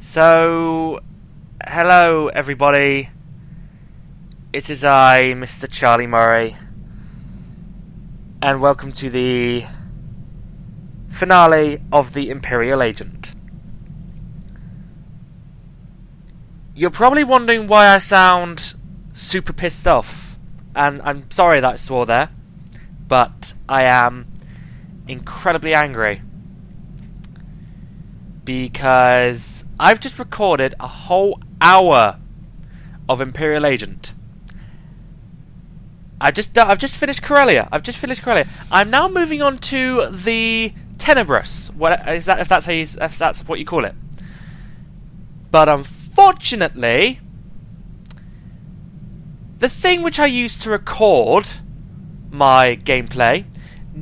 So, hello everybody. It is I, Mr. Charlie Murray, and welcome to the finale of the Imperial Agent. You're probably wondering why I sound super pissed off, and I'm sorry that I swore there, but I am incredibly angry. Because I've just recorded a whole hour of Imperial Agent. I've just finished Corellia. I'm now moving on to the Tenebrous. What is that? If that's what you call it. But unfortunately, the thing which I used to record my gameplay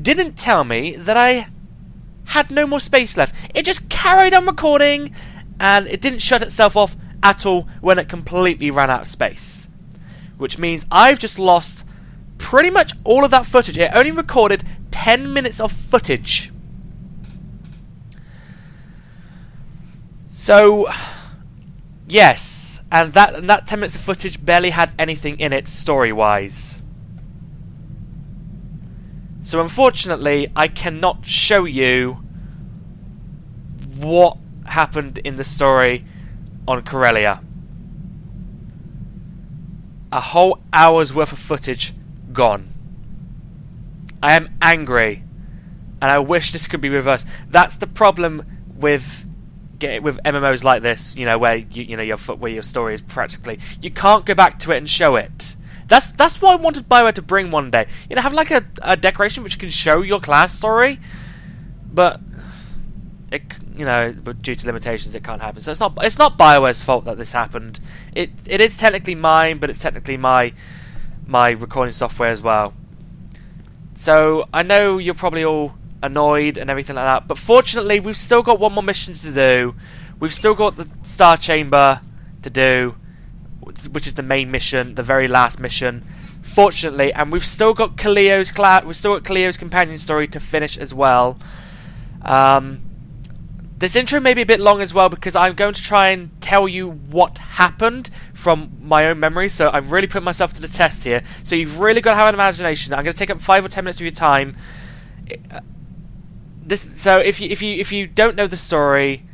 didn't tell me that I had no more space left. It just carried on recording, and it didn't shut itself off at all when it completely ran out of space. Which means I've just lost pretty much all of that footage. It only recorded 10 minutes of footage. So, yes, and that 10 minutes of footage barely had anything in it story-wise. So unfortunately, I cannot show you what happened in the story on Corellia. A whole hour's worth of footage gone. I am angry, and I wish this could be reversed. That's the problem with MMOs like this, you know, where where your story is practically, you can't go back to it and show it. That's what I wanted BioWare to bring one day. You know, have like a decoration which can show your class story, but but due to limitations, it can't happen. So it's not BioWare's fault that this happened. It is technically mine, but it's technically my recording software as well. So I know you're probably all annoyed and everything like that, but fortunately, we've still got one more mission to do. We've still got the Star Chamber to do, which is the main mission, the very last mission, fortunately, and we've still got Kaliyo's companion story to finish as well. This intro may be a bit long as well because I'm going to try and tell you what happened from my own memory, so I'm really putting myself to the test here. So you've really got to have an imagination. I'm going to take up 5 or 10 minutes of your time. So if you don't know the story,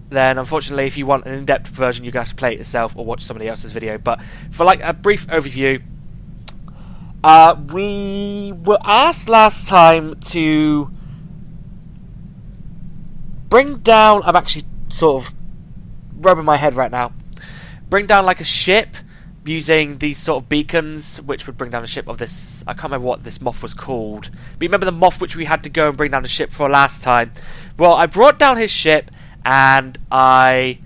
then unfortunately, if you want an in-depth version, you're going to have to play it yourself or watch somebody else's video. But for like a brief overview, we were asked last time to bring down... I'm actually sort of rubbing my head right now. Bring down like a ship using these sort of beacons, which would bring down a ship of this... I can't remember what this moth was called. But you remember the moth which we had to go and bring down the ship for last time? Well, I brought down his ship, and I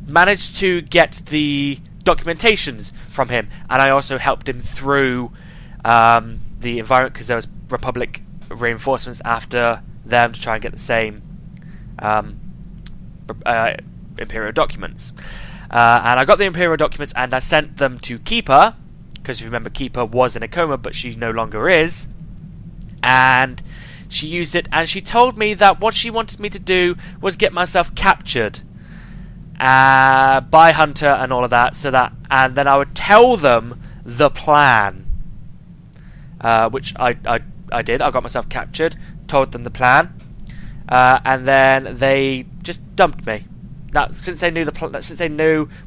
managed to get the documentations from him, and I also helped him through the environment because there was Republic reinforcements after them to try and get the same Imperial documents. And I got the Imperial documents, and I sent them to Keeper, because if you remember, Keeper was in a coma, but she no longer is. And she used it, and she told me that what she wanted me to do was get myself captured by Hunter and all of that, and then I would tell them the plan, which I did. I got myself captured, told them the plan, and then they just dumped me. Now, since they knew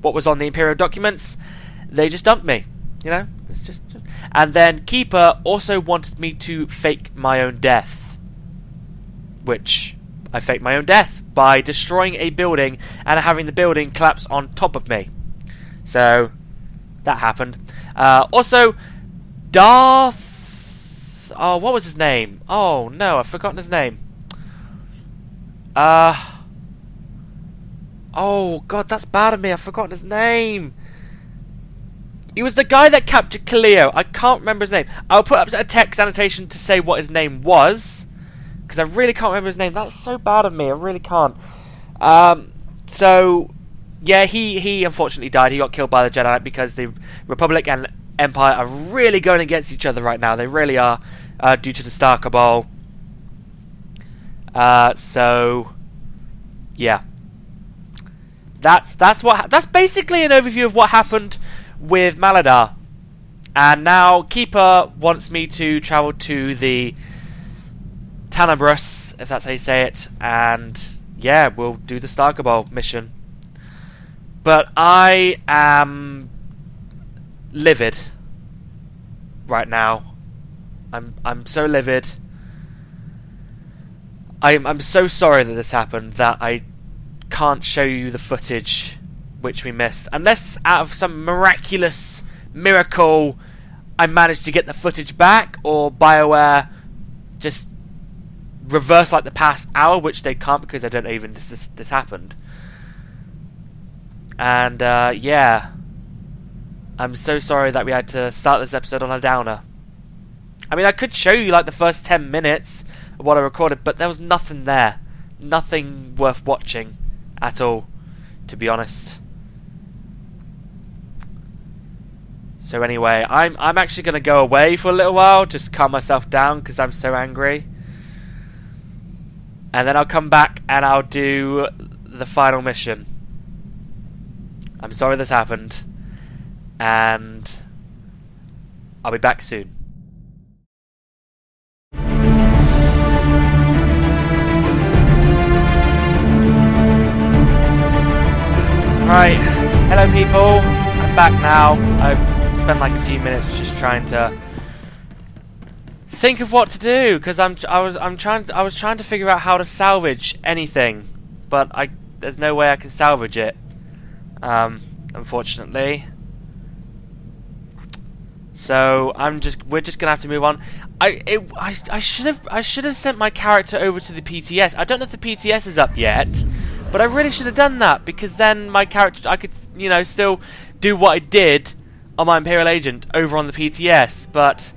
what was on the Imperial documents, they just dumped me. You know, and then Keeper also wanted me to fake my own death, which I faked my own death by destroying a building and having the building collapse on top of me. So that happened. Also, Darth... Oh, what was his name? Oh, no, I've forgotten his name. Oh, God, that's bad of me. I've forgotten his name. He was the guy that captured Kaliyo. I can't remember his name. I'll put up a text annotation to say what his name was, because I really can't remember his name. That's so bad of me. I really can't. So, yeah, he unfortunately died. He got killed by the Jedi because the Republic and Empire are really going against each other right now. They really are, due to the Star Cabal. So, yeah. That's basically an overview of what happened with Malidar. And now Keeper wants me to travel to the Tanabrus, if that's how you say it, and yeah, we'll do the Star Cabal mission. But I am livid right now. I'm so livid. I'm so sorry that this happened, that I can't show you the footage which we missed. Unless out of some miraculous miracle I managed to get the footage back, or BioWare just reverse like the past hour, which they can't because I don't know even this happened. And yeah, I'm so sorry that we had to start this episode on a downer. I mean, I could show you like the first 10 minutes of what I recorded, but there was nothing there, nothing worth watching at all, to be honest. So anyway, I'm actually going to go away for a little while, just calm myself down because I'm so angry. And then I'll come back and I'll do the final mission. I'm sorry this happened. And I'll be back soon. Right, hello people. I'm back now. I've spent like a few minutes just trying to think of what to do, because I was trying to figure out how to salvage anything, but there's no way I can salvage it, unfortunately. So we're just gonna have to move on. I should have sent my character over to the PTS. I don't know if the PTS is up yet, but I really should have done that, because then my character, I could, you know, still do what I did on my Imperial agent over on the PTS, but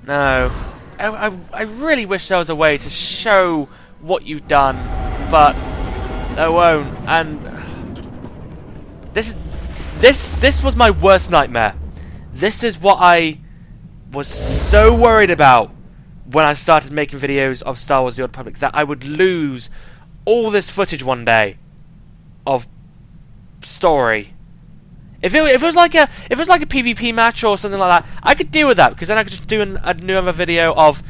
no. I really wish there was a way to show what you've done, but there won't. And this was my worst nightmare. This is what I was so worried about when I started making videos of Star Wars: The Old Republic, that I would lose all this footage one day of story. If it was like a PvP match or something like that, I could deal with that, because then I could just do another video of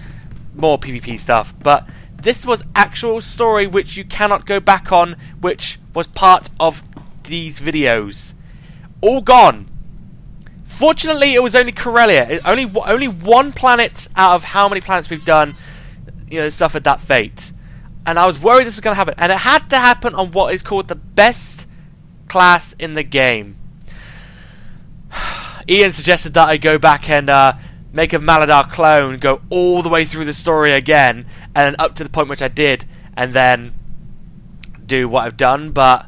more PvP stuff. But this was actual story which you cannot go back on, which was part of these videos. All gone. Fortunately, it was only Corellia. Only one planet out of how many planets we've done, you know, suffered that fate. And I was worried this was going to happen. And it had to happen on what is called the best class in the game. Ian suggested that I go back and make a Malidar clone, go all the way through the story again, and then up to the point which I did, and then do what I've done. But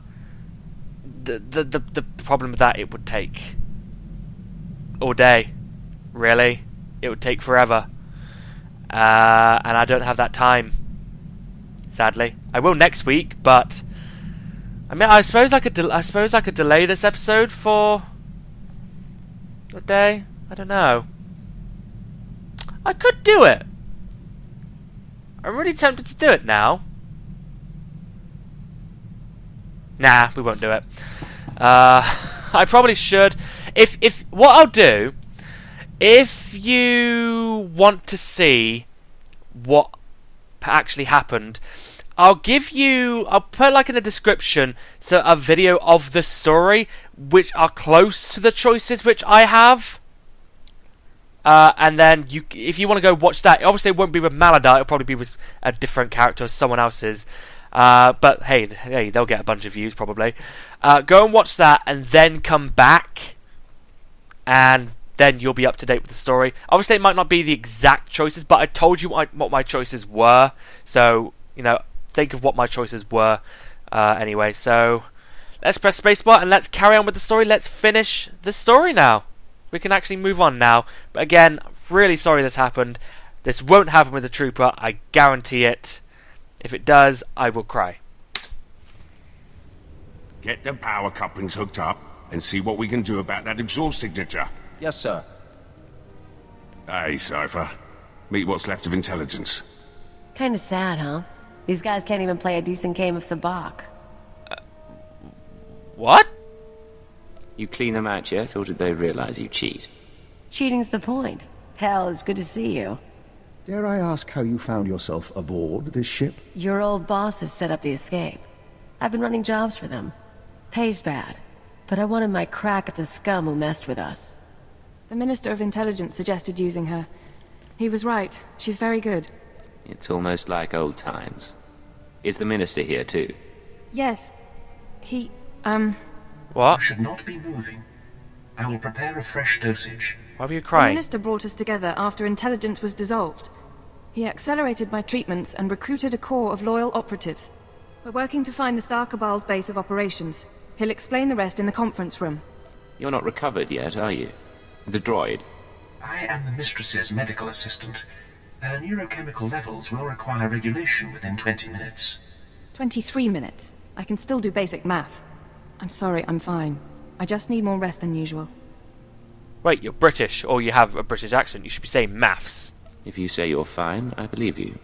the problem with that, it would take all day. Really, it would take forever, and I don't have that time. Sadly, I will next week, but I mean, I suppose I could delay this episode for a day. I don't know. I could do it. I'm really tempted to do it now. Nah, we won't do it. I probably should. If what I'll do, if you want to see what actually happened, I'll put like in the description a video of the story which are close to the choices which I have. And then if you want to go watch that, obviously it won't be with Malidar, it'll probably be with a different character or someone else's. But hey, they'll get a bunch of views probably. Go and watch that, and then come back, and then you'll be up to date with the story. Obviously, it might not be the exact choices, but I told you what my choices were. So, you know, think of what my choices were. Anyway, so let's press spacebar and let's carry on with the story. Let's finish the story now. We can actually move on now. But again, really sorry this happened. This won't happen with the Trooper. I guarantee it. If it does, I will cry. Get the power couplings hooked up and see what we can do about that exhaust signature. Yes, sir. Hey, Cypher. Meet what's left of intelligence. Kinda sad, huh? These guys can't even play a decent game of Sabacc. What? You clean them out yet, or did they realize you cheat? Cheating's the point. Hell, it's good to see you. Dare I ask how you found yourself aboard this ship? Your old boss has set up the escape. I've been running jobs for them. Pays bad. But I wanted my crack at the scum who messed with us. The Minister of Intelligence suggested using her. He was right. She's very good. It's almost like old times. Is the Minister here too? Yes. He, What? You should not be moving. I will prepare a fresh dosage. Why were you The crying? Minister brought us together after Intelligence was dissolved. He accelerated my treatments and recruited a corps of loyal operatives. We're working to find the Star Cabal's base of operations. He'll explain the rest in the conference room. You're not recovered yet, are you? The droid? I am the Mistress's medical assistant. Her neurochemical levels will require regulation within 20 minutes. 23 minutes. I can still do basic math. I'm sorry, I'm fine. I just need more rest than usual. Wait, you're British, or you have a British accent. You should be saying maths. If you say you're fine, I believe you.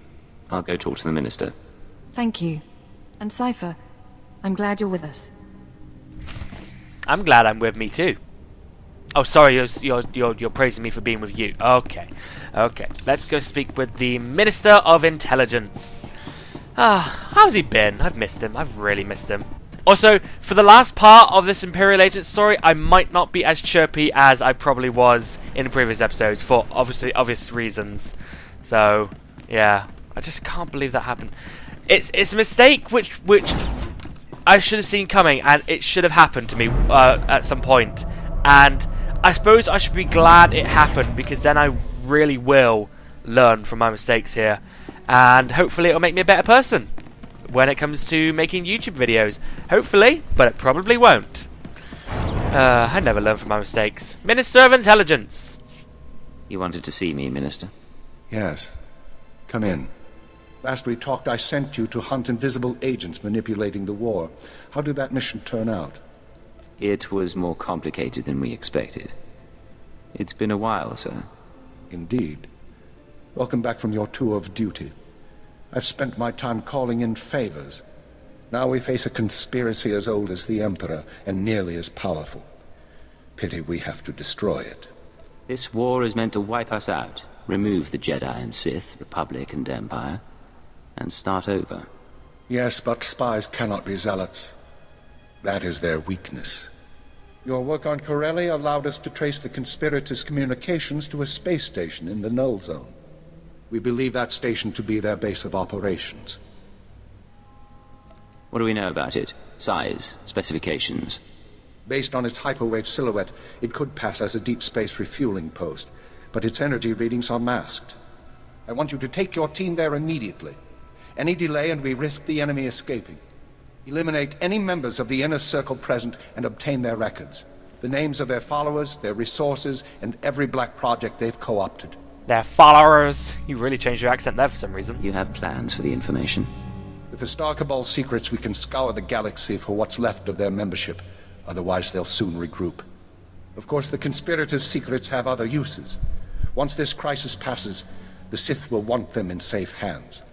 I'll go talk to the Minister. Thank you. And Cypher, I'm glad you're with us. I'm glad I'm with me too. Oh, sorry, you're praising me for being with you. Okay. Let's go speak with the Minister of Intelligence. How's he been? I've missed him. I've really missed him. Also, for the last part of this Imperial Agent story, I might not be as chirpy as I probably was in the previous episodes for obvious reasons. So, yeah, I just can't believe that happened. It's a mistake which I should have seen coming, and it should have happened to me at some point. And I suppose I should be glad it happened, because then I really will learn from my mistakes here, and hopefully it'll make me a better person when it comes to making YouTube videos. Hopefully, but it probably won't. I never learn from my mistakes. Minister of Intelligence. You wanted to see me, Minister? Yes. Come in. Last we talked, I sent you to hunt invisible agents manipulating the war. How did that mission turn out? It was more complicated than we expected. It's been a while, sir. Indeed. Welcome back from your tour of duty. I've spent my time calling in favors. Now we face a conspiracy as old as the Emperor, and nearly as powerful. Pity we have to destroy it. This war is meant to wipe us out, remove the Jedi and Sith, Republic and Empire, and start over. Yes, but spies cannot be zealots. That is their weakness. Your work on Corellia allowed us to trace the conspirators' communications to a space station in the Null Zone. We believe that station to be their base of operations. What do we know about it? Size, specifications? Based on its hyperwave silhouette, it could pass as a deep space refueling post, but its energy readings are masked. I want you to take your team there immediately. Any delay and we risk the enemy escaping. Eliminate any members of the inner circle present and obtain their records. The names of their followers, their resources, and every black project they've co-opted. Their followers. You really changed your accent there for some reason. You have plans for the information? With the Star Cabal's secrets, we can scour the galaxy for what's left of their membership. Otherwise, they'll soon regroup. Of course, the conspirators' secrets have other uses. Once this crisis passes, the Sith will want them in safe hands.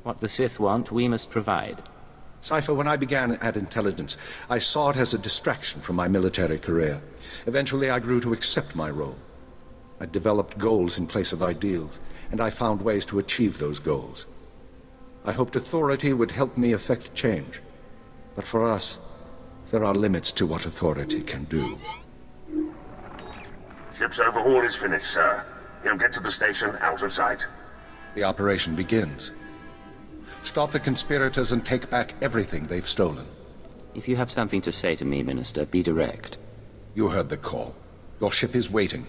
What the Sith want, we must provide. Cypher, when I began at Intelligence, I saw it as a distraction from my military career. Eventually, I grew to accept my role. I developed goals in place of ideals, and I found ways to achieve those goals. I hoped authority would help me effect change. But for us, there are limits to what authority can do. Ship's overhaul is finished, sir. He'll get to the station out of sight. The operation begins. Stop the conspirators and take back everything they've stolen. If you have something to say to me, Minister, be direct. You heard the call. Your ship is waiting.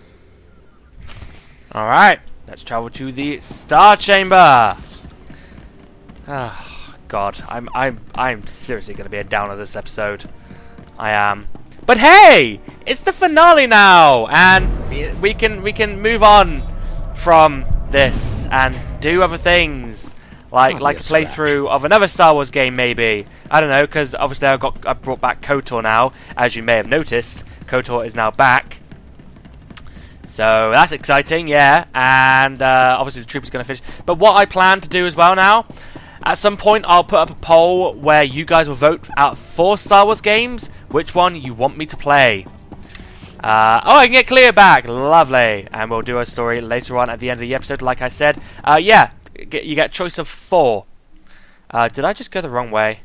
Alright, let's travel to the Star Chamber. Oh, God, I'm seriously going to be a downer this episode. I am. But hey, it's the finale now, and we can move on from this and do other things, like a playthrough of another Star Wars game, maybe. I don't know, because obviously I brought back KOTOR now, as you may have noticed. KOTOR is now back. So that's exciting, yeah, and obviously the troop is going to finish. But what I plan to do as well now, At some point, I'll put up a poll where you guys will vote out 4 Star Wars games, which one you want me to play. Oh, I can get Kaliyo back. Lovely. And we'll do a story later on at the end of the episode, like I said. Yeah, you get a choice of 4. Did I just go the wrong way?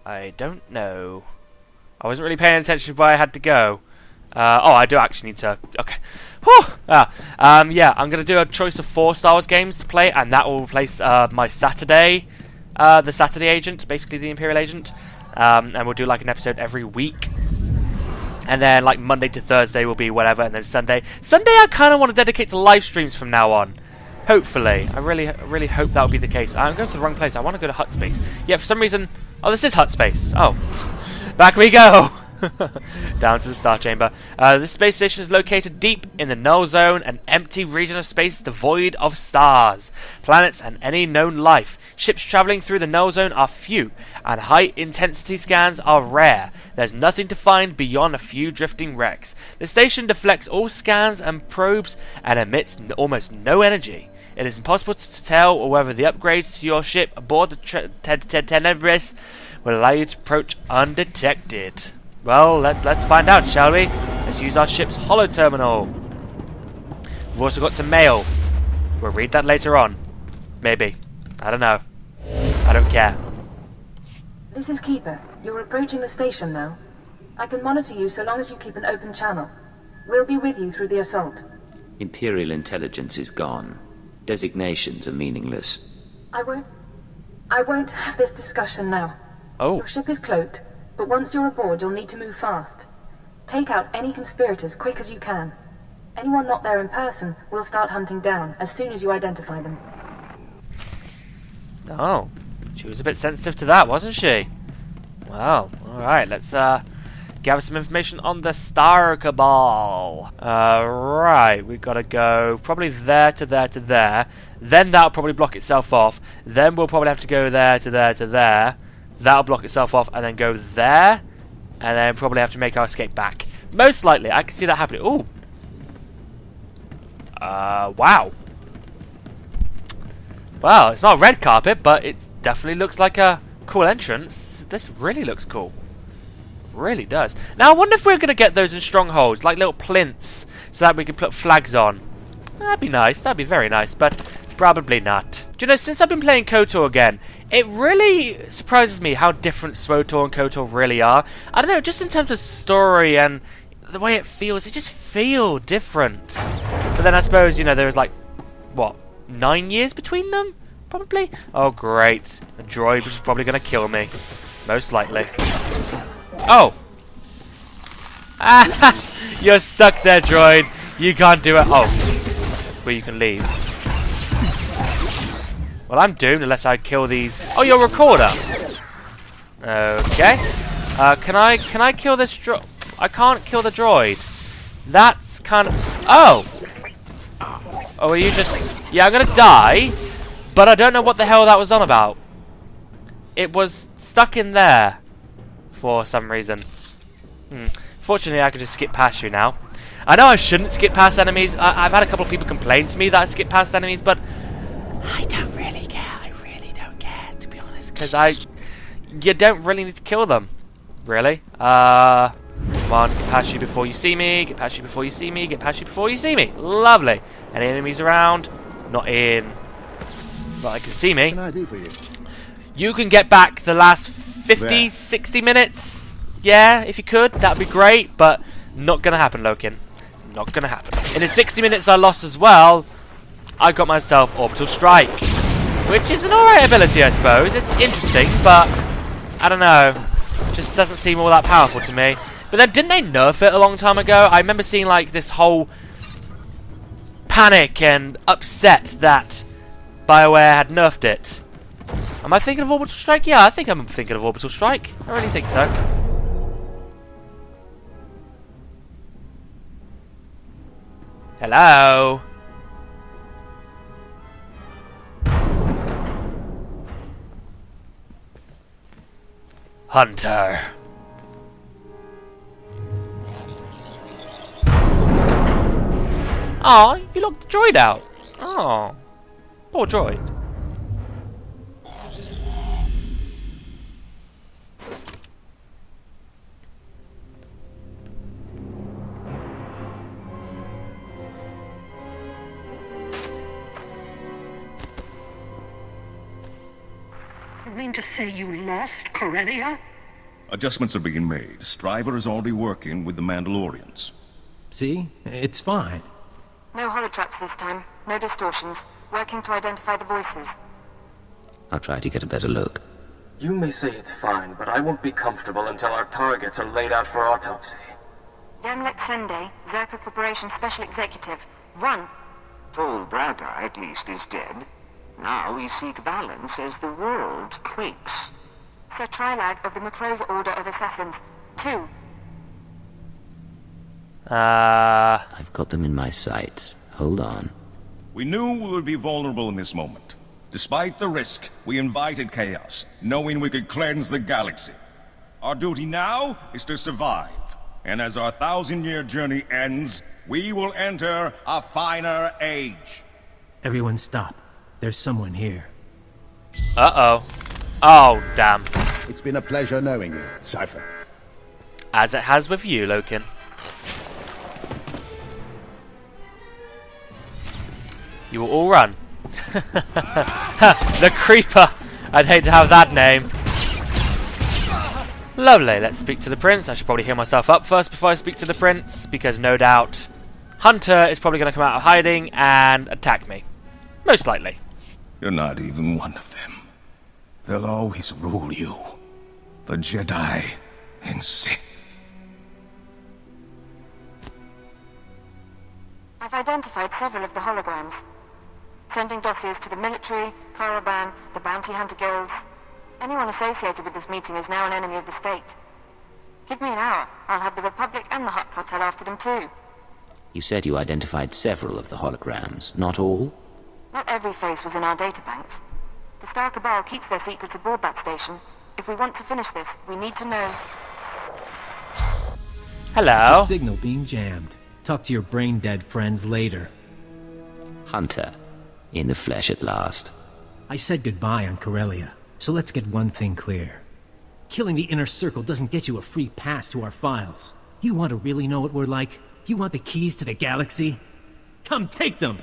I don't know. I wasn't really paying attention to where I had to go. Oh, I do actually need to... Okay. Whew! Yeah, I'm going to do a choice of 4 Star Wars games to play, and that will replace my Saturday, the Saturday agent, basically the Imperial agent. And we'll do like an episode every week. And then like Monday to Thursday will be whatever, and then Sunday. Sunday I kind of want to dedicate to live streams from now on. Hopefully. I really hope that will be the case. I'm going to the wrong place. I want to go to Hut Space. Yeah, for some reason... Oh, this is Hut Space. Oh. Back we go! Down to the Star Chamber. This space station is located deep in the null zone, an empty region of space devoid of stars, planets, and any known life. Ships traveling through the null zone are few, and high-intensity scans are rare. There's nothing to find beyond a few drifting wrecks. The station deflects all scans and probes and emits almost no energy. It is impossible to tell whether the upgrades to your ship aboard the Tenebris will allow you to approach undetected. Well, let's find out, shall we? Let's use our ship's holo terminal. We've also got some mail. We'll read that later on. Maybe. I don't know. I don't care. This is Keeper. You're approaching the station now. I can monitor you so long as you keep an open channel. We'll be with you through the assault. Imperial intelligence is gone. Designations are meaningless. I won't have this discussion now. Oh. Your ship is cloaked, but once you're aboard, you'll need to move fast. Take out any conspirators quick as you can. Anyone not there in person, we'll start hunting down as soon as you identify them. Oh. She was a bit sensitive to that, wasn't she? Well, alright, let's gather some information on the Star Cabal. Right, we've got to go probably there to there to there. Then that'll probably block itself off. Then we'll probably have to go there to there to there. That'll block itself off and then go there. And then probably have to make our escape back. Most likely, I can see that happening. Ooh. Wow. Well, it's not a red carpet, but it definitely looks like a cool entrance. This really looks cool. Really does. Now, I wonder if we're going to get those in strongholds, like little plinths, so that we can put flags on. That'd be nice. That'd be very nice, but probably not. Do you know, since I've been playing KOTOR again, it really surprises me how different SWTOR and KOTOR really are. I don't know, just in terms of story and the way it feels, it just feels different. But then I suppose, you know, there was like, what, 9 years between them? Probably? Oh, great. A droid which is probably going to kill me. Most likely. Oh! Ah! You're stuck there, droid. You can't do it. Oh. Well, you can leave. Well, I'm doomed unless I kill these. Oh, you're a recorder. Okay. Can I kill this droid? I can't kill the droid. That's kind of... Oh! Oh, are you just... Yeah, I'm going to die. But I don't know what the hell that was on about. It was stuck in there. For some reason. Fortunately, I can just skip past you now. I know I shouldn't skip past enemies. I've had a couple of people complain to me that I skip past enemies, but I don't really care. I really don't care, to be honest. Because you don't really need to kill them. Really? Come on, get past you before you see me. Get past you before you see me. Get past you before you see me. Lovely. Any enemies around? Not in. But I can see me. What can I do for you? You can get back the last 50, 60 minutes. Yeah, if you could, that would be great. But not going to happen, Lokin. Not going to happen. In the 60 minutes I lost as well, I got myself Orbital Strike. Which is an alright ability, I suppose. It's interesting, but I don't know. It just doesn't seem all that powerful to me. But then, didn't they nerf it a long time ago? I remember seeing like this whole panic and upset that BioWare had nerfed it. Am I thinking of Orbital Strike? Yeah, I think I'm thinking of Orbital Strike. I really think so. Hello? Hunter. Oh, you locked the droid out. Oh, poor droid. You mean to say you lost Corellia? Adjustments are being made. Striver is already working with the Mandalorians. See? It's fine. No holotraps this time. No distortions. Working to identify the voices. I'll try to get a better look. You may say it's fine, but I won't be comfortable until our targets are laid out for autopsy. Yamlet Sende, Zerka Corporation Special Executive. Run! Tall Braga, at least, is dead. Now we seek balance as the world quakes. Sir Trilag of the Macro's Order of Assassins. 2. I've got them in my sights. Hold on. We knew we would be vulnerable in this moment. Despite the risk, we invited chaos, knowing we could cleanse the galaxy. Our duty now is to survive. And as our 1,000-year journey ends, we will enter a finer age. Everyone stop. There's someone here. Uh-oh. Oh, damn. It's been a pleasure knowing you, Cypher. As it has with you, Loken. You will all run. The Creeper. I'd hate to have that name. Lovely, let's speak to the Prince. I should probably heal myself up first before I speak to the Prince, because no doubt Hunter is probably going to come out of hiding and attack me. Most likely. You're not even one of them. They'll always rule you. The Jedi and Sith. I've identified several of the holograms. Sending dossiers to the military, Caravan, the bounty hunter guilds. Anyone associated with this meeting is now an enemy of the state. Give me an hour. I'll have the Republic and the Hutt Cartel after them too. You said you identified several of the holograms, not all? Not every face was in our databanks. The Star Cabal keeps their secrets aboard that station. If we want to finish this, we need to know. Hello. Your signal being jammed. Talk to your brain-dead friends later. Hunter. In the flesh at last. I said goodbye on Corellia, so let's get one thing clear. Killing the Inner Circle doesn't get you a free pass to our files. You want to really know what we're like? You want the keys to the galaxy? Come take them!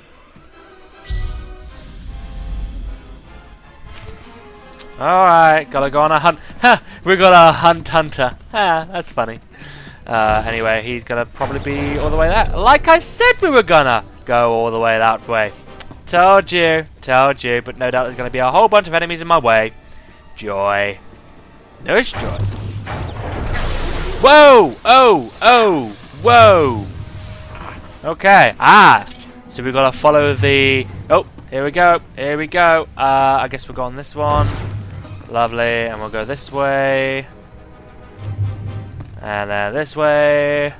Alright, gotta go on a hunt. Ha! We're gonna hunt Hunter. Ha! That's funny. Anyway, he's gonna probably be all the way there. Like I said we were gonna go all the way that way. Told you, but no doubt there's gonna be a whole bunch of enemies in my way. Joy. No joy. Whoa! Oh! Whoa! Okay, so we've got to follow the... Oh, here we go. I guess we'll go on this one. Lovely, and we'll go this way. And then this way.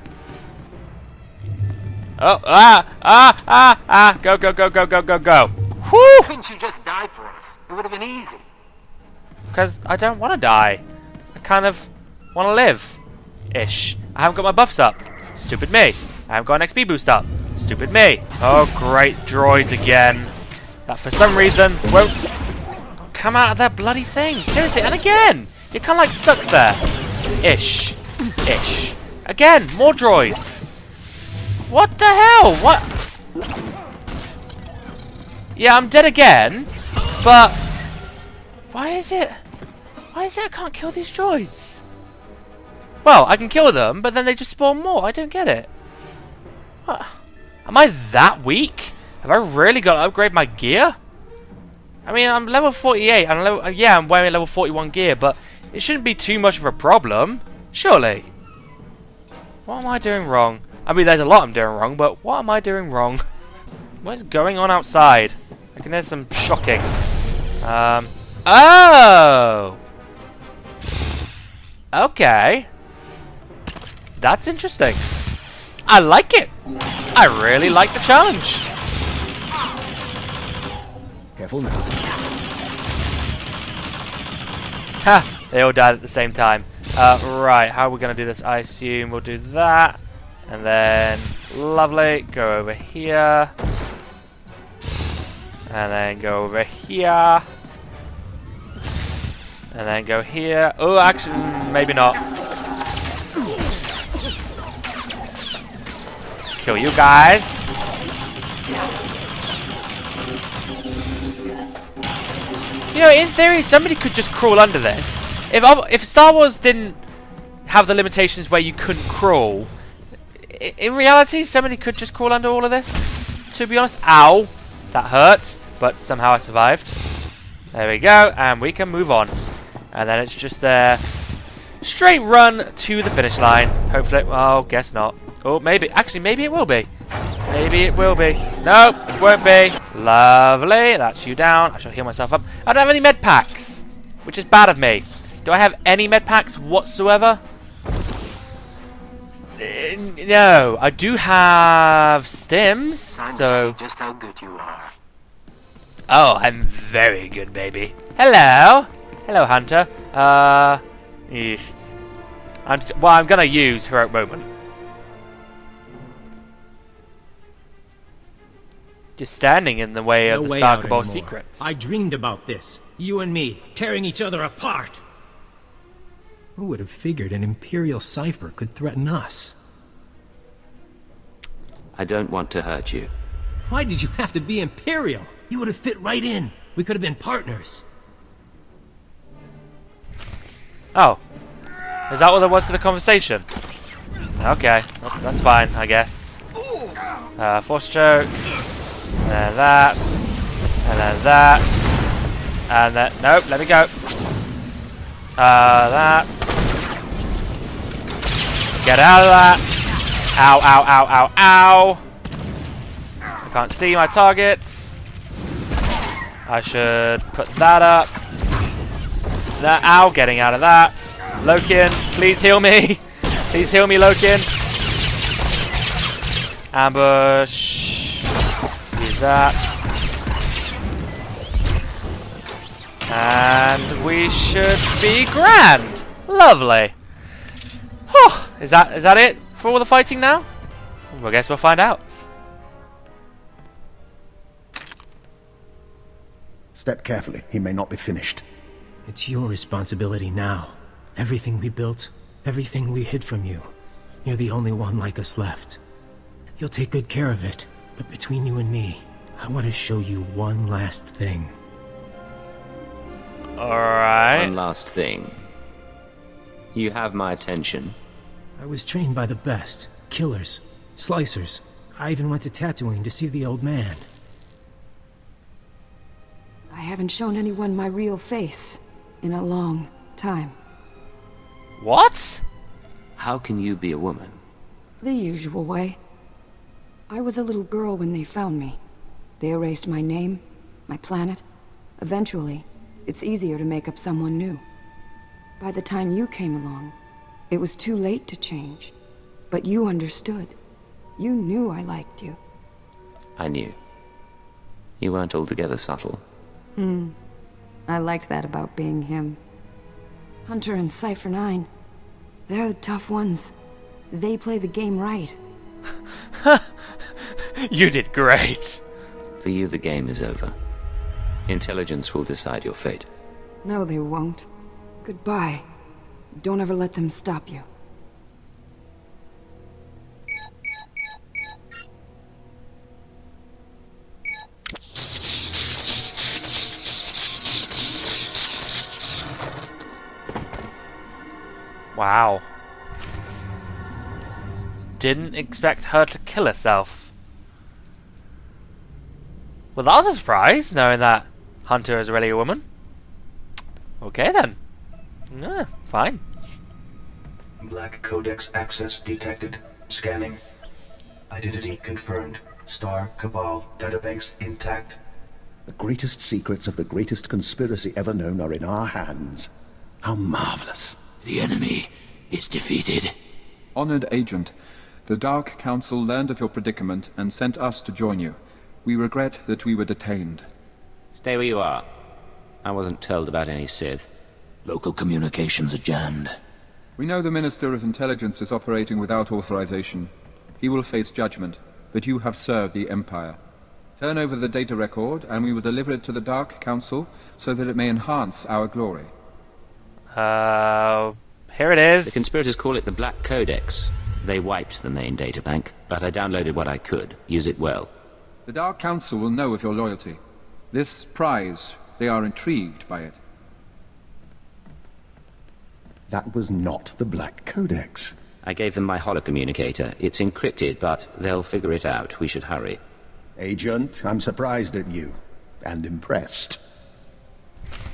Oh, go. Whoo! Couldn't you just die for us? It would have been easy. Because I don't want to die. I kind of want to live-ish. I haven't got my buffs up. Stupid me. I haven't got an XP boost up. Stupid me. Oh, great droids again. That for some reason won't come out of that bloody thing. Seriously, and again. You're kind of like stuck there. Ish. Again, more droids. What the hell? What? Yeah, I'm dead again. But why is it I can't kill these droids? Well, I can kill them, but then they just spawn more. I don't get it. What? Am I that weak? Have I really got to upgrade my gear? I mean, I'm level 48. I'm wearing level 41 gear, but it shouldn't be too much of a problem. Surely. What am I doing wrong? I mean, there's a lot I'm doing wrong, but what am I doing wrong? What's going on outside? I can hear some shocking. Oh! Okay. That's interesting. I like it. I really like the challenge. Careful now. Ha! They all died at the same time. Right, how are we going to do this? I assume we'll do that. And then, lovely, go over here. And then go over here. And then go here. Oh, actually, maybe not. Kill you guys. You know, in theory, somebody could just crawl under this. If Star Wars didn't have the limitations where you couldn't crawl, in reality, somebody could just crawl under all of this. To be honest, ow, that hurt, but somehow I survived. There we go, and we can move on. And then it's just a straight run to the finish line. Hopefully, oh, guess not. Oh, maybe. Actually, maybe it will be. Maybe it will be. No, won't be. Lovely. That's you down. I shall heal myself up. I don't have any med packs, which is bad of me. Do I have any med packs whatsoever? No. I do have stims. Time so to see just how good you are. Oh, I'm very good, baby. Hello. Hello, Hunter. Eesh. I'm gonna use Heroic Moment. You're standing in the way of the Star Cabal secrets. I dreamed about this. You and me, tearing each other apart. Who would have figured an Imperial cipher could threaten us? I don't want to hurt you. Why did you have to be Imperial? You would have fit right in. We could have been partners. Oh. Is that what there was to the conversation? Okay. Well, that's fine, I guess. Force choke. And then that. And then that. And then... Nope, let me go. That. Get out of that. Ow, ow, ow, ow, ow. I can't see my targets. I should put that up. That, ow, getting out of that. Lokin, please heal me. Please heal me, Lokin. Ambush. Use that. And we should be grand. Lovely. Whew. Is that it for all the fighting now? Well, I guess we'll find out. Step carefully. He may not be finished. It's your responsibility now. Everything we built, everything we hid from you. You're the only one like us left. You'll take good care of it. But between you and me, I want to show you one last thing. Alright. One last thing. You have my attention. I was trained by the best. Killers. Slicers. I even went to Tatooine to see the old man. I haven't shown anyone my real face in a long time. What? How can you be a woman? The usual way. I was a little girl when they found me. They erased my name, my planet. Eventually, it's easier to make up someone new. By the time you came along, it was too late to change. But you understood. You knew I liked you. I knew. You weren't altogether subtle. I liked that about being him. Hunter and Cypher 9, they're the tough ones. They play the game right. You did great. For you, the game is over. Intelligence will decide your fate. No, they won't. Goodbye. Don't ever let them stop you. Wow. Didn't expect her to kill herself. Well, that was a surprise, knowing that Hunter is really a woman. Okay, then. Yeah, fine. Black Codex access detected. Scanning. Identity confirmed. Star Cabal databanks intact. The greatest secrets of the greatest conspiracy ever known are in our hands. How marvelous. The enemy is defeated. Honored Agent, the Dark Council learned of your predicament and sent us to join you. We regret that we were detained. Stay where you are. I wasn't told about any Sith. Local communications are jammed. We know the Minister of Intelligence is operating without authorization. He will face judgment, but you have served the Empire. Turn over the data record, and we will deliver it to the Dark Council so that it may enhance our glory. Here it is. The conspirators call it the Black Codex. They wiped the main databank, but I downloaded what I could. Use it well. The Dark Council will know of your loyalty. This prize They are intrigued by it. That was not the Black Codex. I gave them my holocommunicator. It's encrypted, but they'll figure it out. We should hurry. Agent, I'm surprised at you. And impressed.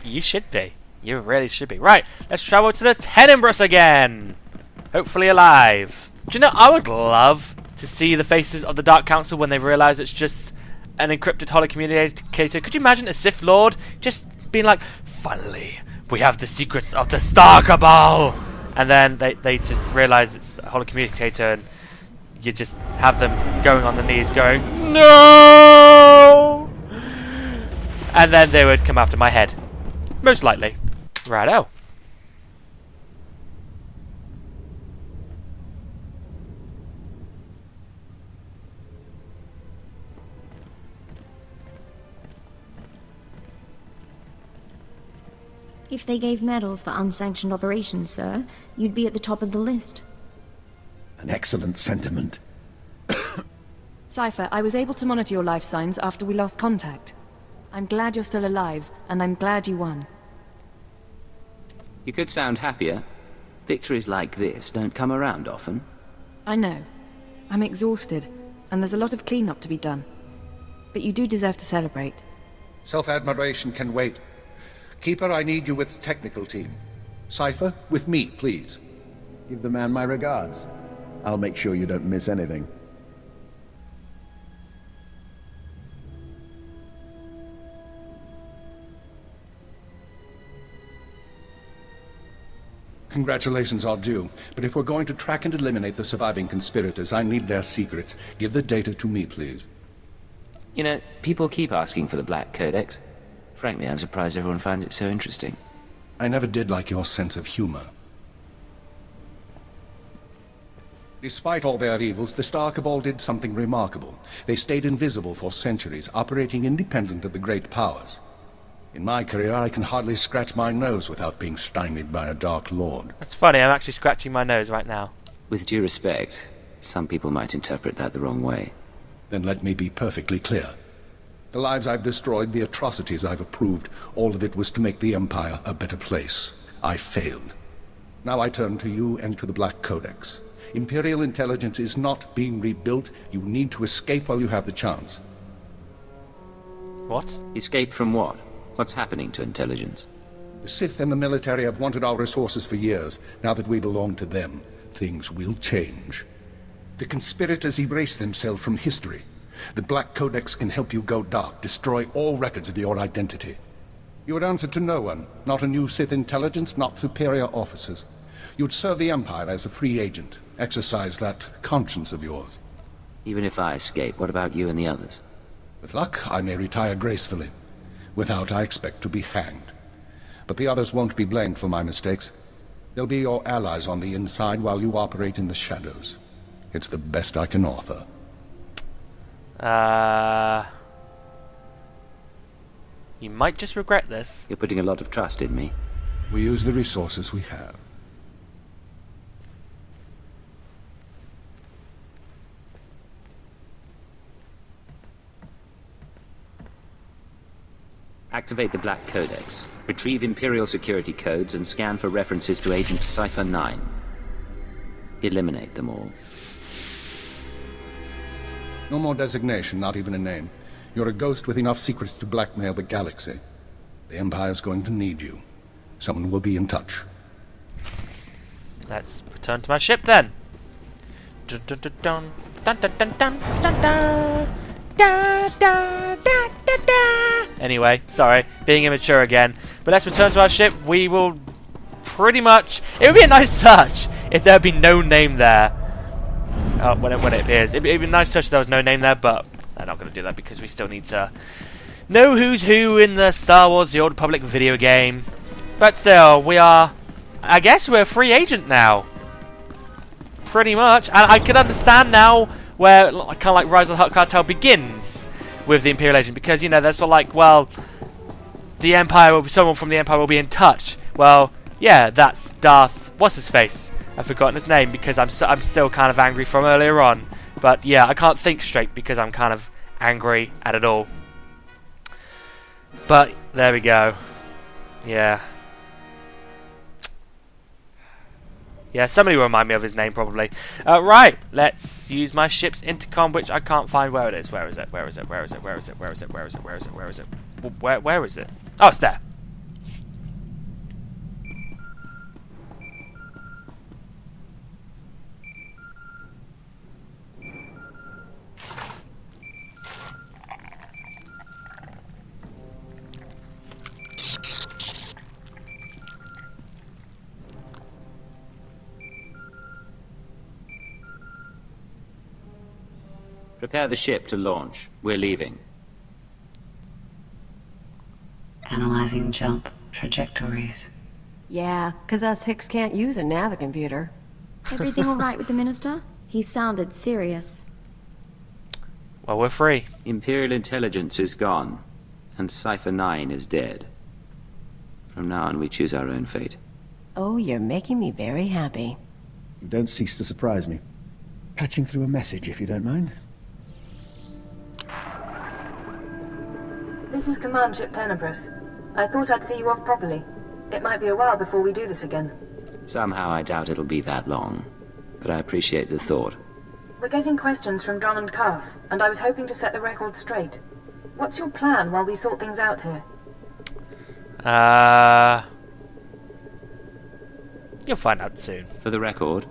You should be. You really should be. Right, let's travel to the Tenebrous again. Hopefully alive. Do you know, I would love to see the faces of the Dark Council when they realise it's just an encrypted holocommunicator. Could you imagine a Sith Lord just being like, finally, we have the secrets of the Star Cabal! And then they just realise it's a holocommunicator and you just have them going on their knees going, no! And then they would come after my head. Most likely. Righto. If they gave medals for unsanctioned operations, sir, you'd be at the top of the list. An excellent sentiment. Cypher, I was able to monitor your life signs after we lost contact. I'm glad you're still alive, and I'm glad you won. You could sound happier. Victories like this don't come around often. I know. I'm exhausted, and there's a lot of cleanup to be done. But you do deserve to celebrate. Self-admiration can wait. Keeper, I need you with the technical team. Cypher, with me, please. Give the man my regards. I'll make sure you don't miss anything. Congratulations are due, but if we're going to track and eliminate the surviving conspirators, I need their secrets. Give the data to me, please. You know, people keep asking for the Black Codex. Frankly, I'm surprised everyone finds it so interesting. I never did like your sense of humor. Despite all their evils, the Star Cabal did something remarkable. They stayed invisible for centuries, operating independent of the great powers. In my career, I can hardly scratch my nose without being stymied by a Dark Lord. That's funny, I'm actually scratching my nose right now. With due respect, some people might interpret that the wrong way. Then let me be perfectly clear. The lives I've destroyed, the atrocities I've approved, all of it was to make the Empire a better place. I failed. Now I turn to you and to the Black Codex. Imperial intelligence is not being rebuilt. You need to escape while you have the chance. What? Escape from what? What's happening to intelligence? The Sith and the military have wanted our resources for years. Now that we belong to them, things will change. The conspirators erase themselves from history. The Black Codex can help you go dark, destroy all records of your identity. You would answer to no one, not a new Sith intelligence, not superior officers. You'd serve the Empire as a free agent, exercise that conscience of yours. Even if I escape, what about you and the others? With luck, I may retire gracefully. Without, I expect to be hanged. But the others won't be blamed for my mistakes. They'll be your allies on the inside while you operate in the shadows. It's the best I can offer. You might just regret this. You're putting a lot of trust in me. We use the resources we have. Activate the Black Codex. Retrieve Imperial security codes and scan for references to Agent Cypher 9. Eliminate them all. No more designation, not even a name. You're a ghost with enough secrets to blackmail the galaxy. The Empire's going to need you. Someone will be in touch. Let's return to my ship then. Dun dun dun dun dun dun dun dun dun dun. Da, da, da, da, da. Anyway, sorry, being immature again. But let's return to our ship. We will pretty much... It would be a nice touch if there would be no name there. When it appears. It'd be a nice touch if there was no name there, but they're not going to do that because we still need to know who's who in the Star Wars The Old Republic video game. But still, we are... I guess we're a free agent now. Pretty much. And I can understand now where kind of like Rise of the Hutt Cartel begins with the Imperial agent, because, you know, they're sort of like, well, the Empire will be, someone from the Empire will be in touch. Well, yeah, that's Darth what's-his-face. I've forgotten his name because I'm still kind of angry from earlier on. But yeah, I can't think straight because I'm kind of angry at it all. But there we go. Yeah. Yeah, somebody will remind me of his name, probably. Right, let's use my ship's intercom, which I can't find where it is. Where is it? Where is it? Where is it? Where is it? Where is it? Where is it? Where is it? Where is it? Where is it? Oh, it's there. Prepare the ship to launch. We're leaving. Analyzing jump trajectories. Yeah, 'cause us Hicks can't use a navicomputer. Everything all right with the Minister? He sounded serious. Well, we're free. Imperial intelligence is gone, and Cypher 9 is dead. From now on, we choose our own fate. Oh, you're making me very happy. You don't cease to surprise me. Patching through a message, if you don't mind. This is Command Ship Tenebris. I thought I'd see you off properly. It might be a while before we do this again. Somehow I doubt it'll be that long, but I appreciate the thought. We're getting questions from Drummond Carth, and I was hoping to set the record straight. What's your plan while we sort things out here? You'll find out soon. For the record,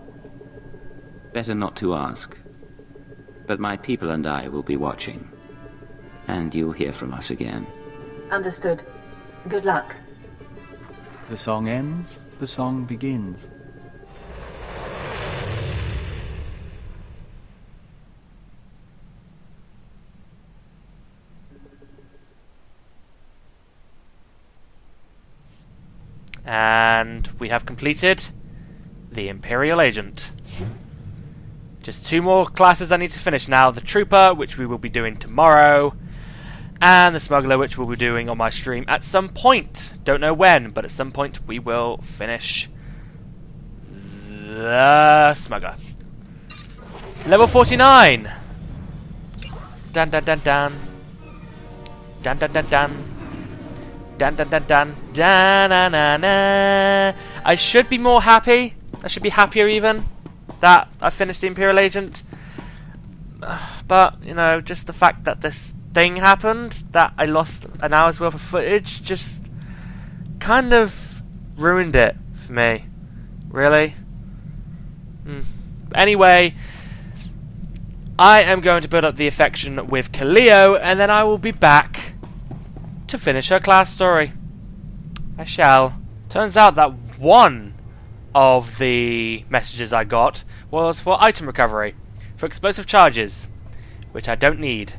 better not to ask. But my people and I will be watching. And you'll hear from us again. Understood. Good luck. The song ends, the song begins. And we have completed the Imperial Agent. Just 2 more classes I need to finish now. The Trooper, which we will be doing tomorrow, and the Smuggler, which we'll be doing on my stream at some point. Don't know when, but at some point we will finish the Smuggler. Level 49. Dun dun dun dun. Dun dun dun dun. Dun dun dun dun. Dun na na na. I should be more happy. I should be happier even that I finished the Imperial Agent. But, you know, just the fact that this thing happened, that I lost an hour's worth of footage, just kind of ruined it for me. Really? Anyway, I am going to build up the affection with Kaliyo, and then I will be back to finish her class story. I shall. Turns out that one of the messages I got was for item recovery, for explosive charges, which I don't need.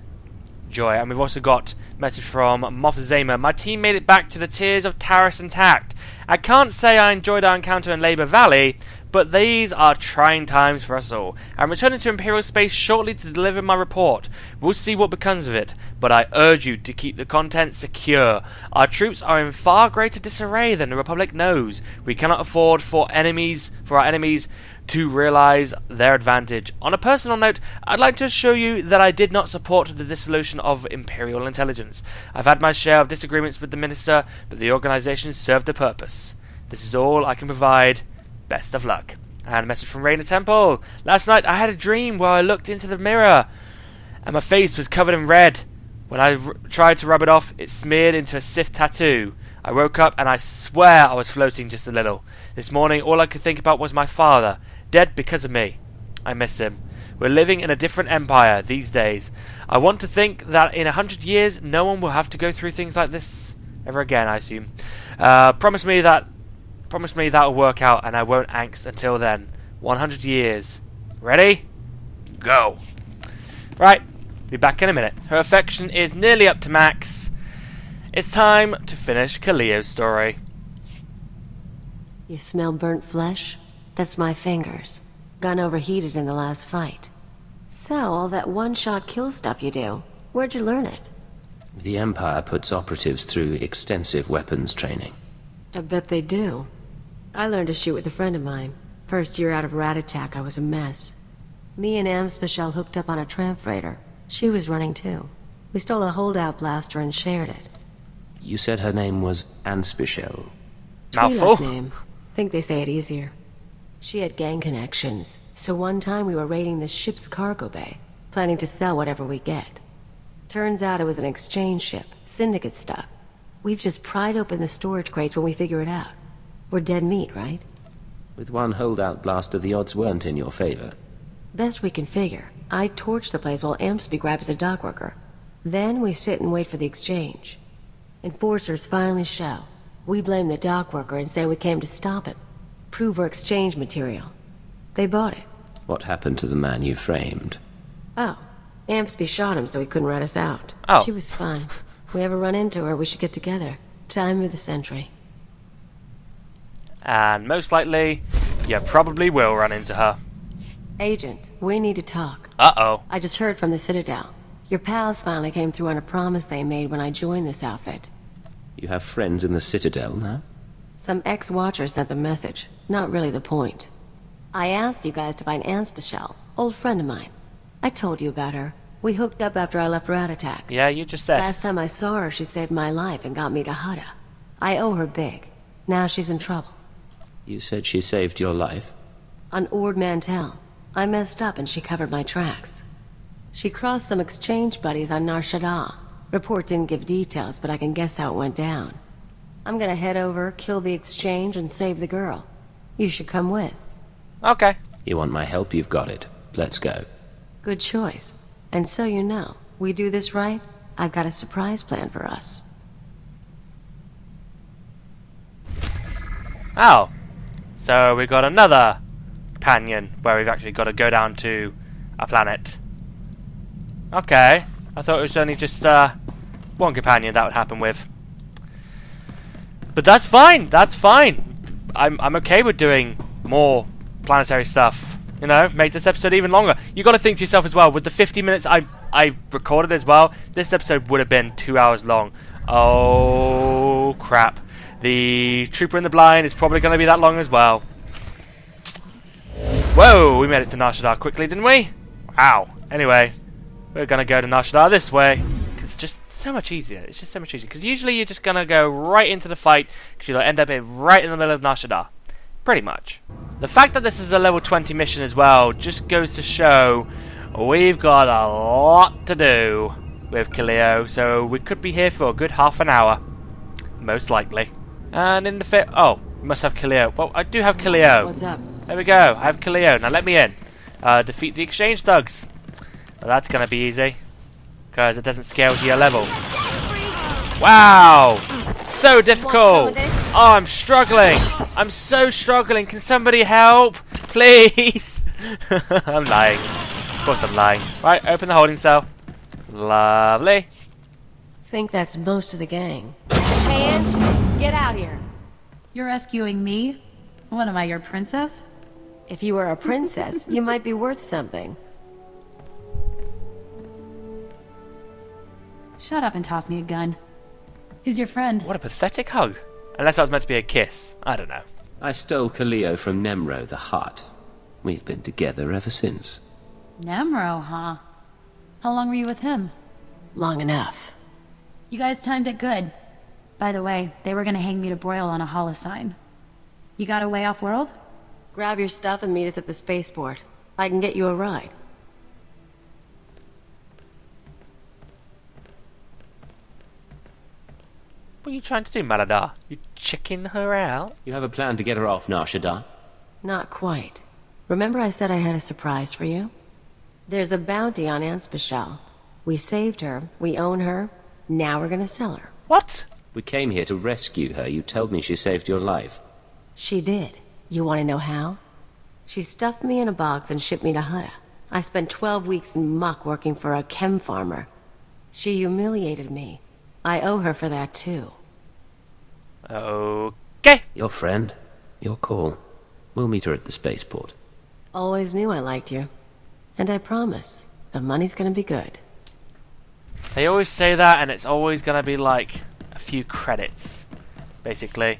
Joy. And we've also got a message from Moff Zama. My team made it back to the Tears of Taris intact. I can't say I enjoyed our encounter in Labor Valley, but these are trying times for us all. I'm returning to Imperial space shortly to deliver my report. We'll see what becomes of it, but I urge you to keep the content secure. Our troops are in far greater disarray than the Republic knows. We cannot afford for our enemies to realize their advantage. On a personal note, I'd like to assure you that I did not support the dissolution of Imperial intelligence. I've had my share of disagreements with the Minister, but the organization served a purpose. This is all I can provide. Best of luck. And a message from Raina Temple. Last night I had a dream where I looked into the mirror and my face was covered in red. When I tried to rub it off, it smeared into a Sith tattoo. I woke up and I swear I was floating just a little. This morning all I could think about was my father, dead because of me. I miss him. We're living in a different empire these days. I want to think that in 100 years no one will have to go through things like this ever again, I assume. Promise me that'll work out and I won't angst until then. 100 years. Ready? Go. Right. Be back in a minute. Her affection is nearly up to max. It's time to finish Kaliyo's story. You smell burnt flesh? That's my fingers. Gun overheated in the last fight. So, all that one-shot kill stuff you do, where'd you learn it? The Empire puts operatives through extensive weapons training. I bet they do. I learned to shoot with a friend of mine. First year out of Rat Attack, I was a mess. Me and Am Special hooked up on a tram freighter. She was running too. We stole a holdout blaster and shared it. You said her name was Anspichel. Mouthful. Name. Think they say it easier. She had gang connections, so one time we were raiding the ship's cargo bay, planning to sell whatever we get. Turns out it was an exchange ship, syndicate stuff. We've just pried open the storage crates when we figure it out. We're dead meat, right? With one holdout blaster, the odds weren't in your favor. Best we can figure. I torch the place while Ampsby grabs the dockworker. Then we sit and wait for the exchange. Enforcers finally show. We blame the dockworker and say we came to stop him. Prove our exchange material. They bought it. What happened to the man you framed? Oh. Ampsby shot him so he couldn't rat us out. Oh. She was fun. If we ever run into her, we should get together. Time of the century. And most likely, you probably will run into her. Agent, we need to talk. Uh-oh. I just heard from the Citadel. Your pals finally came through on a promise they made when I joined this outfit. You have friends in the Citadel now? Some ex-watchers sent the message. Not really the point. I asked you guys to find Anspichel, old friend of mine. I told you about her. We hooked up after I left Rat Attack. Yeah, you just said. Last time I saw her, she saved my life and got me to Hutta. I owe her big. Now she's in trouble. You said she saved your life? On Ord Mantell. I messed up and she covered my tracks. She crossed some exchange buddies on Nar Shaddaa. Report didn't give details, but I can guess how it went down. I'm gonna head over, kill the exchange, and save the girl. You should come with. Okay. You want my help? You've got it. Let's go. Good choice. And so you know, we do this right, I've got a surprise plan for us. Oh. So we've got another companion where we've actually got to go down to a planet. Okay. I thought it was only just one companion that would happen with. But that's fine. That's fine. I'm okay with doing more planetary stuff. You know, make this episode even longer. You got to think to yourself as well. With the 50 minutes I recorded as well, this episode would have been 2 hours long. Oh crap! The Trooper in the Blind is probably going to be that long as well. Whoa! We made it to Nar Shaddaa quickly, didn't we? Wow. Anyway, we're going to go to Nar Shaddaa this way. Because it's just so much easier. It's just so much easier. Because usually you're just going to go right into the fight. Because you'll end up right in the middle of Nar Shaddaa. Pretty much. The fact that this is a level 20 mission as well just goes to show we've got a lot to do with Kaliyo. So we could be here for a good half an hour. Most likely. And in the fit... Oh, we must have Kaliyo. Well, I do have Kaliyo. What's up? There we go. I have Kaliyo. Now let me in. Defeat the exchange thugs. Well, that's going to be easy. Because it doesn't scale to your level. Wow! So difficult! Oh, I'm struggling! I'm so struggling! Can somebody help? Please! I'm lying. Of course I'm lying. Right, open the holding cell. Lovely. Think that's most of the gang. Hands, get out here. You're rescuing me? What am I, your princess? If you were a princess, you might be worth something. Shut up and toss me a gun. Who's your friend? What a pathetic hug. Unless that was meant to be a kiss. I don't know. I stole Kaliyo from Nemro, the Hutt. We've been together ever since. Nemro, huh? How long were you with him? Long enough. You guys timed it good. By the way, they were gonna hang me to broil on a holocene. You got a way off-world? Grab your stuff and meet us at the spaceport. I can get you a ride. What are you trying to do, Malidar? You checking her out? You have a plan to get her off Nar Shaddaa? Not quite. Remember I said I had a surprise for you? There's a bounty on Anspichel. We saved her, we own her, now we're gonna sell her. What? We came here to rescue her. You told me she saved your life. She did. You want to know how? She stuffed me in a box and shipped me to Hutta. I spent 12 weeks in muck working for a chem farmer. She humiliated me. I owe her for that too. Okay. Your friend. Your call. We'll meet her at the spaceport. Always knew I liked you. And I promise, the money's gonna be good. They always say that, and it's always gonna be like a few credits, basically.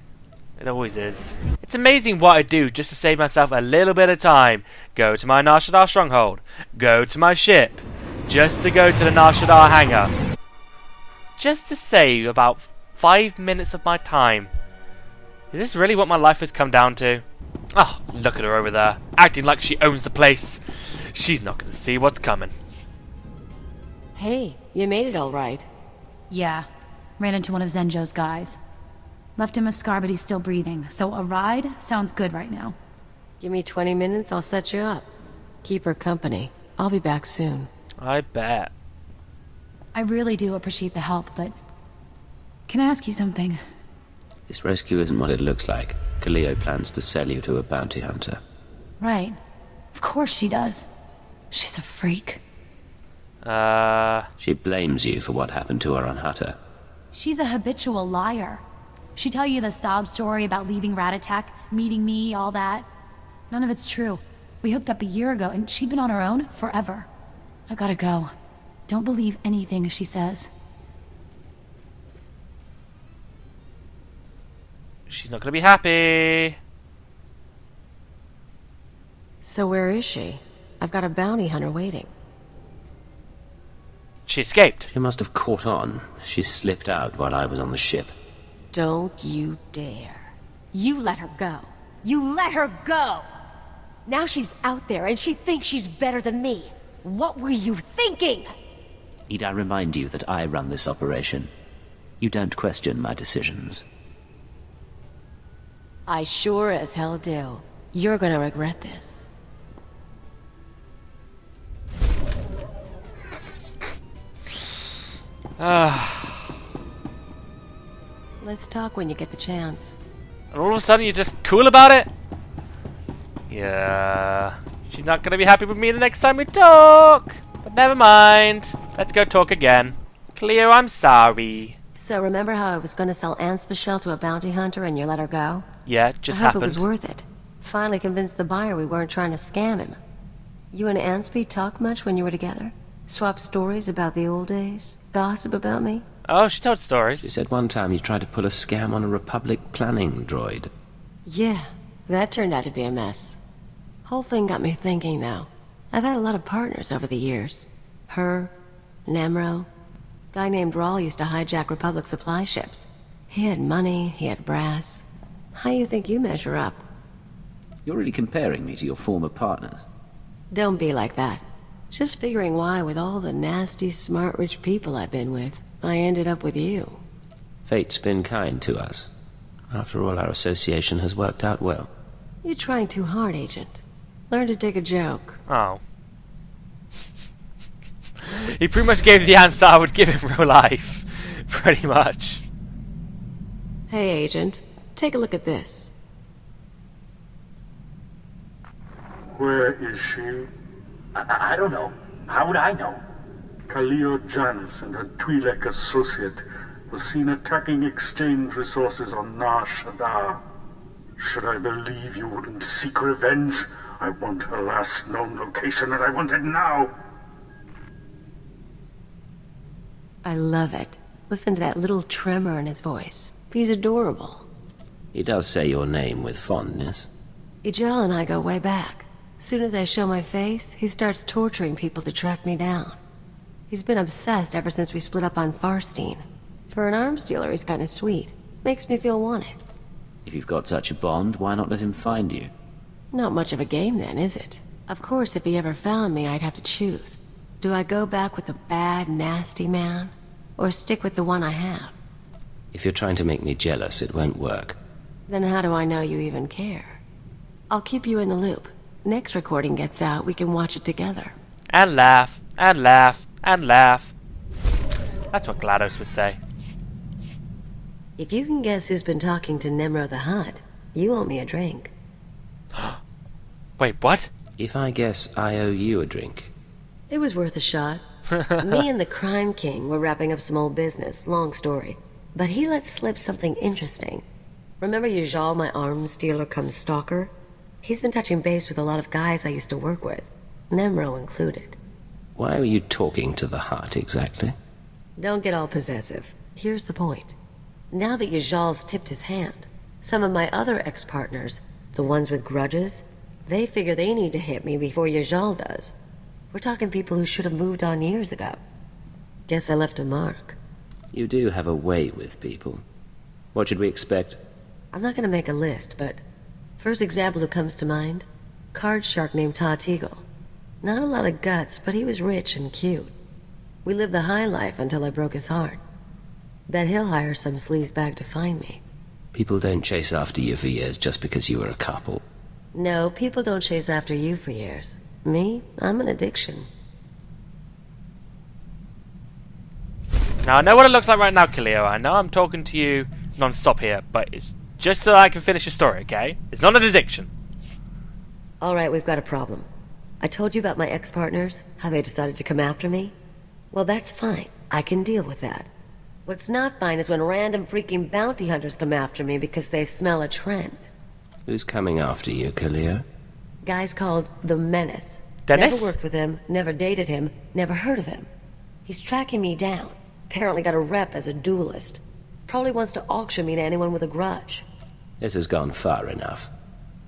It always is. It's amazing what I do just to save myself a little bit of time. Go to my Nar Shaddaa stronghold. Go to my ship. Just to go to the Nar Shaddaa hangar. Just to save about 5 minutes of my time. Is this really what my life has come down to? Oh, look at her over there, acting like she owns the place. She's not going to see what's coming. Hey, you made it all right. Yeah. Ran into one of Zenjo's guys. Left him a scar, but he's still breathing. So a ride sounds good right now. Give me 20 minutes, I'll set you up. Keep her company. I'll be back soon. I bet. I really do appreciate the help, but... Can I ask you something? This rescue isn't what it looks like. Kaliyo plans to sell you to a bounty hunter. Right. Of course she does. She's a freak. She blames you for what happened to her on Hutter. She's a habitual liar. She tell you the sob story about leaving Rat Attack, meeting me, all that. None of it's true. We hooked up a year ago, and she'd been on her own forever. I gotta go. Don't believe anything she says. She's not gonna be happy. So where is she? I've got a bounty hunter waiting. She escaped. She must have caught on. She slipped out while I was on the ship. Don't you dare. You let her go. You let her go! Now she's out there and she thinks she's better than me. What were you thinking? Need I remind you that I run this operation? You don't question my decisions. I sure as hell do. You're gonna regret this. Let's talk when you get the chance. And all of a sudden you're just cool about it? Yeah. She's not gonna be happy with me the next time we talk. But never mind. Let's go talk again. Kaliyo, I'm sorry. So remember how I was gonna sell Anspecial to a bounty hunter and you let her go? Yeah, it just I hope happened. It was worth it. Finally convinced the buyer we weren't trying to scam him. You and Anspe talk much when you were together? Swap stories about the old days? Gossip about me? Oh, she told stories. She said one time you tried to pull a scam on a Republic planning droid. Yeah, that turned out to be a mess. Whole thing got me thinking, though. I've had a lot of partners over the years. Her, Nemro. Guy named Rawl used to hijack Republic supply ships. He had money, he had brass. How you think you measure up? You're really comparing me to your former partners. Don't be like that. Just figuring why, with all the nasty, smart, rich people I've been with, I ended up with you. Fate's been kind to us. After all, our association has worked out well. You're trying too hard, Agent. Learn to take a joke. Oh. He pretty much gave the answer I would give in real life. Pretty much. Hey, Agent. Take a look at this. Where is she? I don't know. How would I know? Kaliyo Janus and her Twi'lek associate was seen attacking exchange resources on Nar Shaddaa. Should I believe you wouldn't seek revenge? I want her last known location and I want it now! I love it. Listen to that little tremor in his voice. He's adorable. He does say your name with fondness. Ijal and I go way back. Soon as I show my face, he starts torturing people to track me down. He's been obsessed ever since we split up on Farstein. For an arms dealer, he's kinda sweet. Makes me feel wanted. If you've got such a bond, why not let him find you? Not much of a game then, is it? Of course, if he ever found me, I'd have to choose. Do I go back with a bad, nasty man? Or stick with the one I have? If you're trying to make me jealous, it won't work. Then how do I know you even care? I'll keep you in the loop. Next recording gets out, we can watch it together. And laugh, and laugh, and laugh. That's what GLaDOS would say. If you can guess who's been talking to Nemro the Hutt, you owe me a drink. Wait, what? If I guess I owe you a drink. It was worth a shot. Me and the Crime King were wrapping up some old business, long story. But he let slip something interesting. Remember Yajal, my arms dealer come stalker? He's been touching base with a lot of guys I used to work with, Nemro included. Why were you talking to the Hutt exactly? Don't get all possessive. Here's the point. Now that Yajal's tipped his hand, some of my other ex-partners, the ones with grudges, they figure they need to hit me before Yajal does. We're talking people who should have moved on years ago. Guess I left a mark. You do have a way with people. What should we expect? I'm not gonna make a list, but first example that comes to mind, card shark named Tatigo. Not a lot of guts, but he was rich and cute. We lived the high life until I broke his heart. Bet he'll hire some sleazebag to find me. People don't chase after you for years just because you were a couple. No, people don't chase after you for years. Me? I'm an addiction. Now, I know what it looks like right now, Kaliyo. I know I'm talking to you non-stop here, but it's just so I can finish your story, okay? It's not an addiction. Alright, we've got a problem. I told you about my ex-partners, how they decided to come after me? Well, that's fine. I can deal with that. What's not fine is when random freaking bounty hunters come after me because they smell a trend. Who's coming after you, Kaliyo? Guy's called the Menace. Dennis? Never worked with him, never dated him, never heard of him. He's tracking me down. Apparently got a rep as a duelist. Probably wants to auction me to anyone with a grudge. This has gone far enough.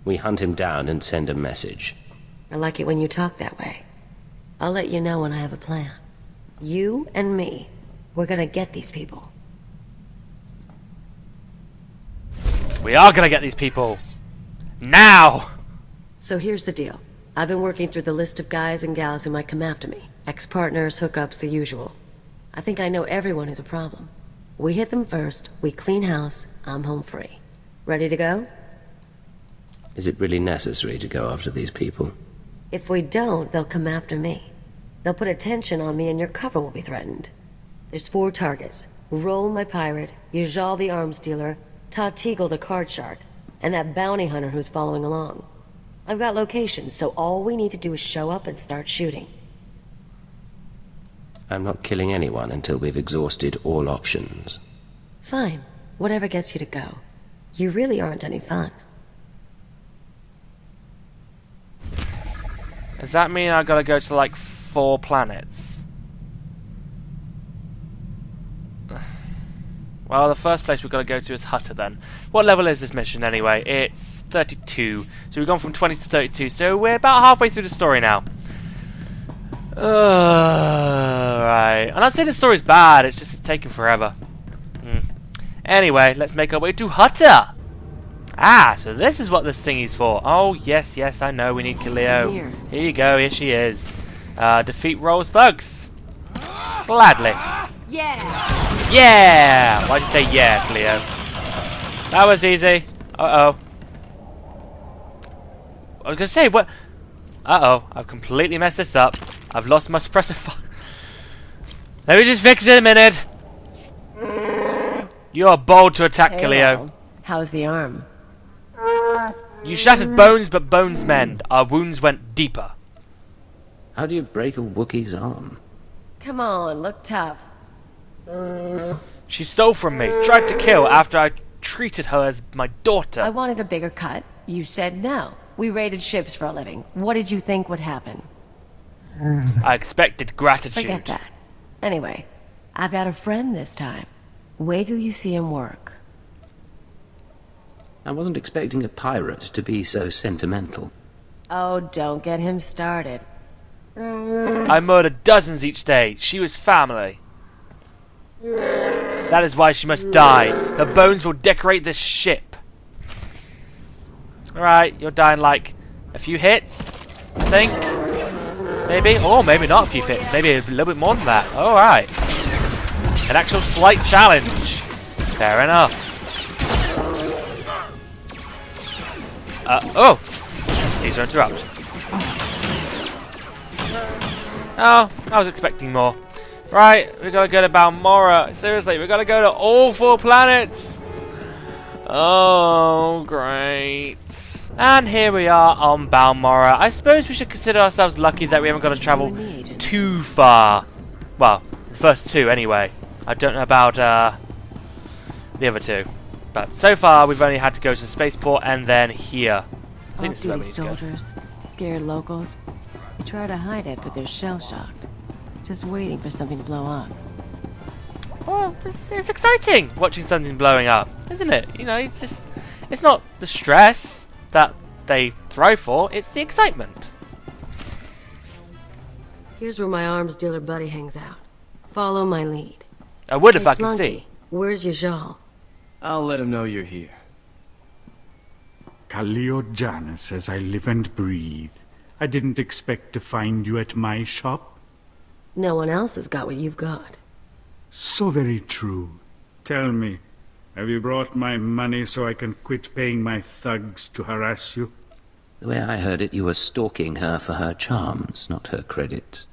We hunt him down and send a message. I like it when you talk that way. I'll let you know when I have a plan. You and me, we're gonna get these people. We are gonna get these people. Now! So here's the deal. I've been working through the list of guys and gals who might come after me. Ex-partners, hookups, the usual. I think I know everyone who's a problem. We hit them first, we clean house, I'm home free. Ready to go? Is it really necessary to go after these people? If we don't, they'll come after me. They'll put attention on me and your cover will be threatened. There's 4 targets. Roll my pirate, Yajal the arms dealer, Tatigo the card shark, and that bounty hunter who's following along. I've got locations, so all we need to do is show up and start shooting. I'm not killing anyone until we've exhausted all options. Fine. Whatever gets you to go. You really aren't any fun. Does that mean I gotta go to like 4 planets? Well, the first place we've got to go to is Hutter then. What level is this mission anyway? It's 32. So we've gone from 20 to 32. So we're about halfway through the story now. Right. I'm not saying the story's bad, it's just it's taking forever. Anyway, let's make our way to Hutter. Ah, so this is what this thingy's for. Oh, yes, yes, I know, we need Kaliyo. Here you go, here she is. Defeat Rolls Thugs. Gladly. Yeah! Yeah! Why'd you say yeah, Kaliyo? That was easy. Uh-oh. I was gonna say, what? Uh-oh, I've completely messed this up. I've lost my suppressor. Let me just fix it a minute. You are bold to attack, Kaliyo. How's the arm? You shattered bones, but bones mend. Our wounds went deeper. How do you break a Wookiee's arm? Come on, look tough. She stole from me, tried to kill after I treated her as my daughter. I wanted a bigger cut. You said no. We raided ships for a living. What did you think would happen? I expected gratitude. Forget that. Anyway, I've got a friend this time. Wait till you see him work. I wasn't expecting a pirate to be so sentimental. Oh, don't get him started. I murdered dozens each day. She was family. That is why she must die. Her bones will decorate this ship. Alright, you're dying like a few hits, I think. Maybe, or maybe not a few hits. Maybe a little bit more than that. Alright. An actual slight challenge. Fair enough. Oh! Please don't interrupt. Oh, I was expecting more. Right, we gotta go to Balmora. Seriously, we gotta go to all 4 planets. Oh, great. And here we are on Balmora. I suppose we should consider ourselves lucky that we haven't got to travel too far. Well, the first 2 anyway. I don't know about the other 2. But so far, we've only had to go to the spaceport and then here. I think this is where we need to go. Soldiers, scared locals. They try to hide it, but they're shell-shocked. Just waiting for something to blow up. Well, it's exciting watching something blowing up, isn't it? You know, it's not the stress that they thrive for, it's the excitement. Here's where my arms dealer buddy hangs out. Follow my lead. I would if Hey, I could Flunky, see. Where's your Jal? I'll let him know you're here. Kaliyo Jana says I live and breathe. I didn't expect to find you at my shop. No one else has got what you've got. So very true. Tell me, have you brought my money so I can quit paying my thugs to harass you? The way I heard it, you were stalking her for her charms, not her credits.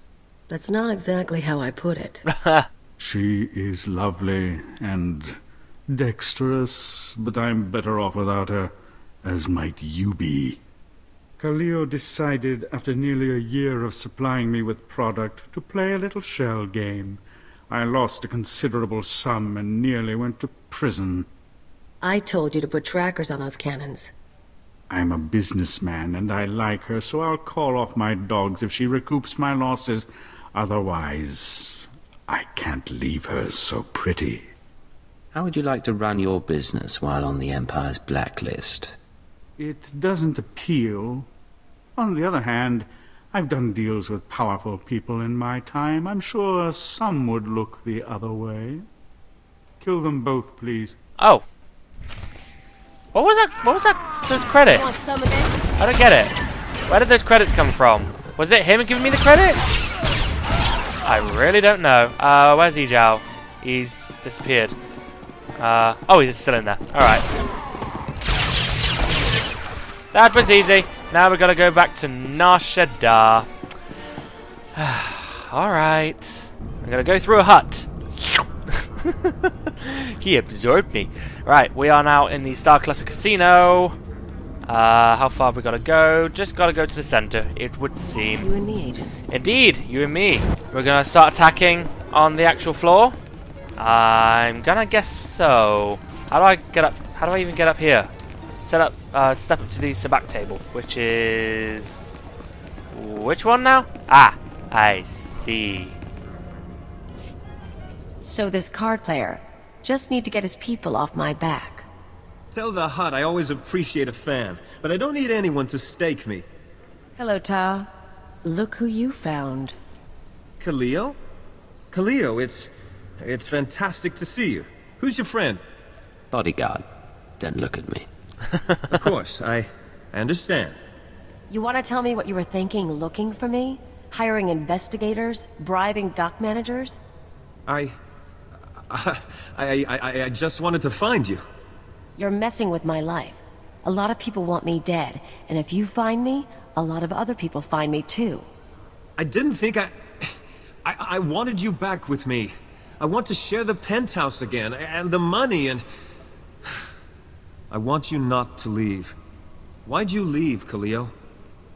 That's not exactly how I put it. She is lovely and dexterous, but I'm better off without her, as might you be. Kaliyo decided, after nearly a year of supplying me with product, to play a little shell game. I lost a considerable sum and nearly went to prison. I told you to put trackers on those cannons. I'm a businessman, and I like her, so I'll call off my dogs if she recoups my losses. Otherwise, I can't leave her so pretty. How would you like to run your business while on the Empire's blacklist? It doesn't appeal. On the other hand, I've done deals with powerful people in my time. I'm sure some would look the other way. Kill them both, please. Oh. What was that? What was that? Those credits? Want some of this? I don't get it. Where did those credits come from? Was it him giving me the credits? I really don't know. Where's Ejao? He's disappeared. Oh, he's still in there. Alright. That was easy. Now we've got to go back to Nar Shaddaa. Alright. I'm going to go through a hut. He absorbed me. Right, we are now in the Star Cluster Casino. How far have we got to go? Just got to go to the center, it would seem. You and me, Agent. Indeed, you and me. We're going to start attacking on the actual floor. I'm going to guess so. How do I get up? How do I even get up here? Step up to the sabacc table, which is... Which one now? Ah, I see. So this card player just need to get his people off my back. Tell the Hut I always appreciate a fan, but I don't need anyone to stake me. Hello, Ta. Look who you found. Kaliyo? Kaliyo, it's fantastic to see you. Who's your friend? Bodyguard. Don't look at me. Of course, I understand. You want to tell me what you were thinking looking for me? Hiring investigators? Bribing dock managers? I just wanted to find you. You're messing with my life. A lot of people want me dead, and if you find me, a lot of other people find me too. I didn't think I wanted you back with me. I want to share the penthouse again, and the money, and... I want you not to leave. Why'd you leave, Kaliyo?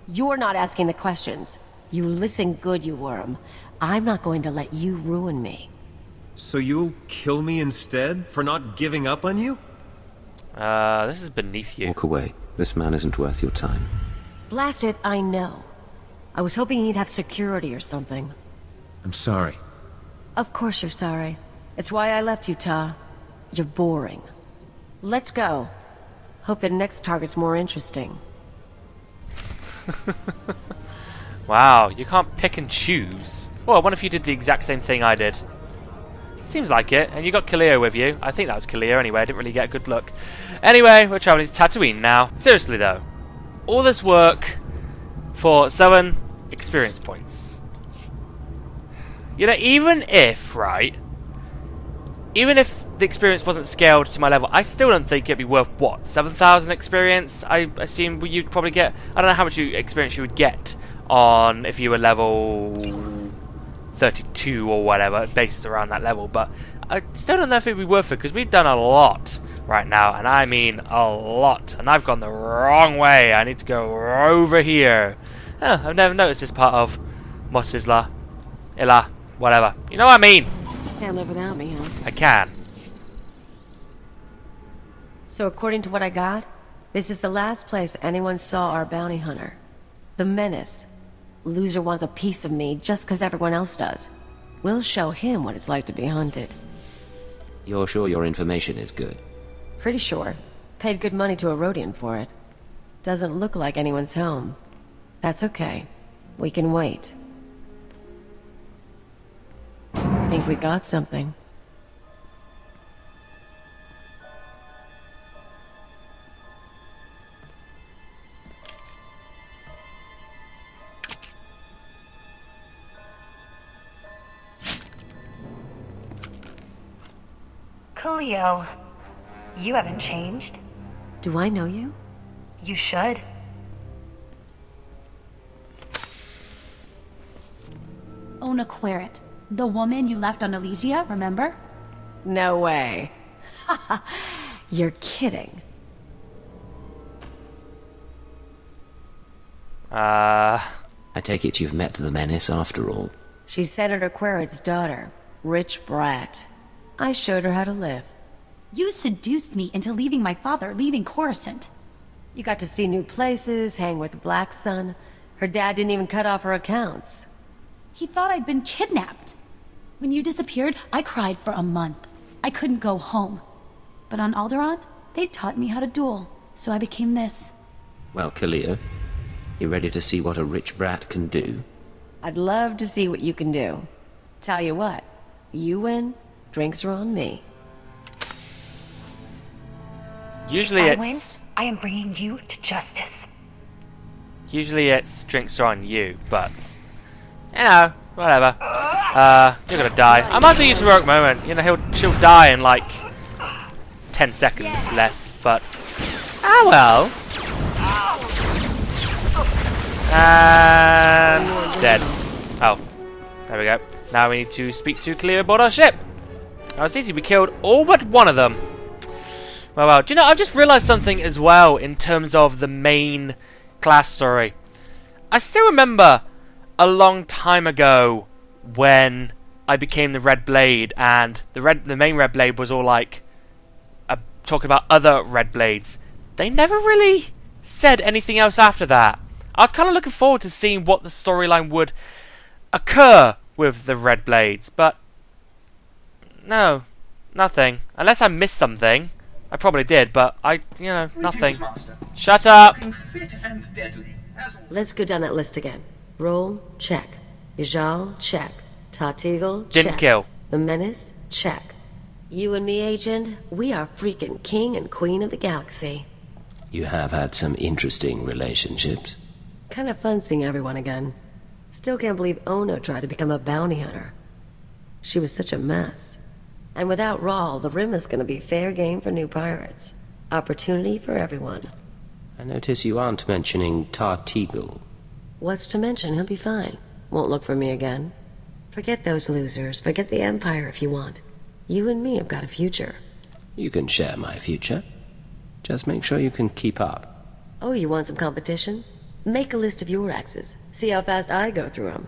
You're not asking the questions. You listen good, you worm. I'm not going to let you ruin me. So you'll kill me instead, for not giving up on you? This is beneath you. Walk away. This man isn't worth your time. Blast it, I know. I was hoping he'd have security or something. I'm sorry. Of course you're sorry. It's why I left you, Ta. You're boring. Let's go. Hope the next target's more interesting. Wow, you can't pick and choose. Well, what if you did the exact same thing I did? Seems like it, and you got Kaliyo with you. I think that was Kaliyo anyway, I didn't really get a good look. Anyway, we're traveling to Tatooine now. Seriously though, all this work for 7 experience points. You know, even if, right, even if the experience wasn't scaled to my level, I still don't think it'd be worth, what, 7,000 experience? I assume you'd probably get, I don't know how much experience you would get on if you were level 32 or whatever, based around that level, but I still don't know if it'd be worth it, because we've done a lot right now, and I mean a lot, and I've gone the wrong way. I need to go over here. Oh, I've never noticed this part of Mos Isla, whatever. You know what I mean? Can't live without me, huh? I can. So according to what I got, this is the last place anyone saw our bounty hunter. The Menace. Loser wants a piece of me just because everyone else does. We'll show him what it's like to be hunted. You're sure your information is good? Pretty sure. Paid good money to a Rhodian for it. Doesn't look like anyone's home. That's okay. We can wait. Think we got something. Kaliyo, you haven't changed. Do I know you? You should. Ona Querrit, the woman you left on Elysia, remember? No way. You're kidding. I take it you've met the menace after all. She's Senator Querrit's daughter. Rich brat. I showed her how to live. You seduced me into leaving my father, leaving Coruscant. You got to see new places, hang with the Black Sun. Her dad didn't even cut off her accounts. He thought I'd been kidnapped. When you disappeared, I cried for a month. I couldn't go home. But on Alderaan, they taught me how to duel, so I became this. Well, Kaliyo, you ready to see what a rich brat can do? I'd love to see what you can do. Tell you what, you win, drinks are on me. Usually I it's... win, I am bringing you to justice. Usually it's drinks are on you, but... You know, whatever. You're gonna die. I might have to use heroic moment. You know, she'll die in like 10 seconds less, but ah well. And dead. Oh, there we go. Now we need to speak to Kaliyo aboard our ship. Now it's easy. We killed all but one of them. Well. Do you know? I've just realised something as well in terms of the main class story. I still remember a long time ago when I became the Red Blade, and the main Red Blade was all like talking about other Red Blades. They never really said anything else after that. I was kind of looking forward to seeing what the storyline would occur with the Red Blades, but no, nothing. Unless I missed something. I probably did, but nothing. Shut up! Let's go down that list again. Roll, check. Ijal, check. Tatigel, check. Didn't kill. The Menace, check. You and me, Agent, we are freaking king and queen of the galaxy. You have had some interesting relationships. Kind of fun seeing everyone again. Still can't believe Ono tried to become a bounty hunter. She was such a mess. And without Rawl, the Rim is going to be fair game for new pirates. Opportunity for everyone. I notice you aren't mentioning Tatigel. What's to mention? He'll be fine. Won't look for me again. Forget those losers. Forget the Empire if you want. You and me have got a future. You can share my future. Just make sure you can keep up. Oh, you want some competition? Make a list of your exes. See how fast I go through them.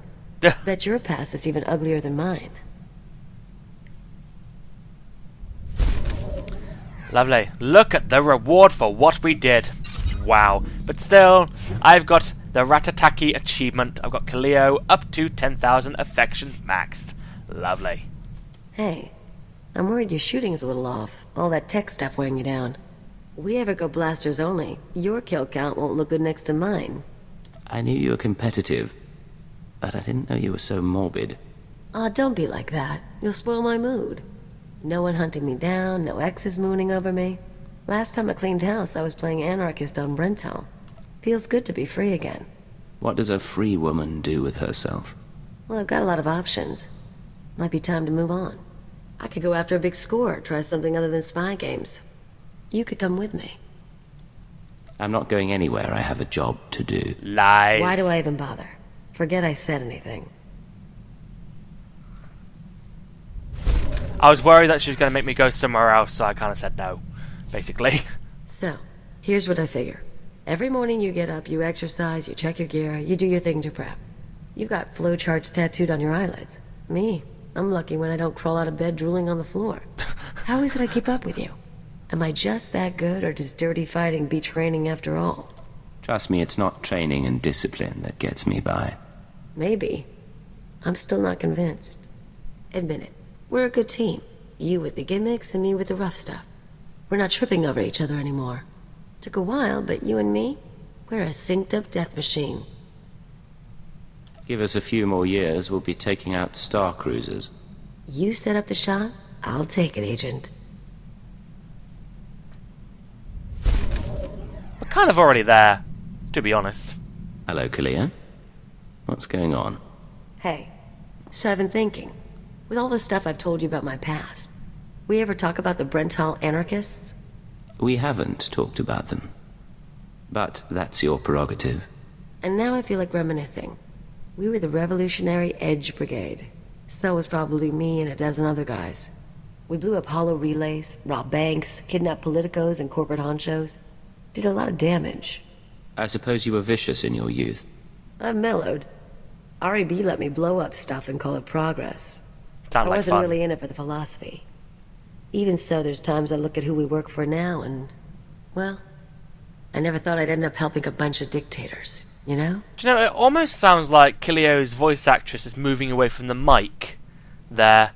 Bet your past is even uglier than mine. Lovely. Look at the reward for what we did. Wow. But still, I've got the Ratataki achievement. I've got Kaliyo up to 10,000 affection maxed. Lovely. Hey, I'm worried your shooting's a little off. All that tech stuff weighing you down. We ever go blasters only, your kill count won't look good next to mine. I knew you were competitive, but I didn't know you were so morbid. Aw, don't be like that. You'll spoil my mood. No one hunting me down, no exes mooning over me. Last time I cleaned house, I was playing anarchist on Brental. Feels good to be free again. What does a free woman do with herself? Well, I've got a lot of options. Might be time to move on. I could go after a big score, try something other than spy games. You could come with me. I'm not going anywhere. I have a job to do. Lies. Why do I even bother? Forget I said anything. I was worried that she was going to make me go somewhere else, so I kind of said no, basically. So, here's what I figure. Every morning you get up, you exercise, you check your gear, you do your thing to prep. You've got flowcharts tattooed on your eyelids. Me, I'm lucky when I don't crawl out of bed drooling on the floor. How is it I keep up with you? Am I just that good, or does dirty fighting beat training after all? Trust me, it's not training and discipline that gets me by. Maybe. I'm still not convinced. Admit it. We're a good team. You with the gimmicks and me with the rough stuff. We're not tripping over each other anymore. Took a while, but you and me, we're a synced-up death machine. Give us a few more years, we'll be taking out star cruisers. You set up the shot, I'll take it, Agent. We're kind of already there, to be honest. Hello, Kaliyo. What's going on? Hey, so I've been thinking. With all the stuff I've told you about my past, we ever talk about the Brental anarchists? We haven't talked about them. But that's your prerogative. And now I feel like reminiscing. We were the Revolutionary Edge Brigade. So was probably me and a dozen other guys. We blew up hollow relays, robbed banks, kidnapped politicos and corporate honchos. Did a lot of damage. I suppose you were vicious in your youth. I've mellowed. REB let me blow up stuff and call it progress. Sounds I like wasn't fun. really in it for the philosophy. Even so, there's times I look at who we work for now and, well, I never thought I'd end up helping a bunch of dictators, you know? Do you know, it almost sounds like Kaliyo's voice actress is moving away from the mic there.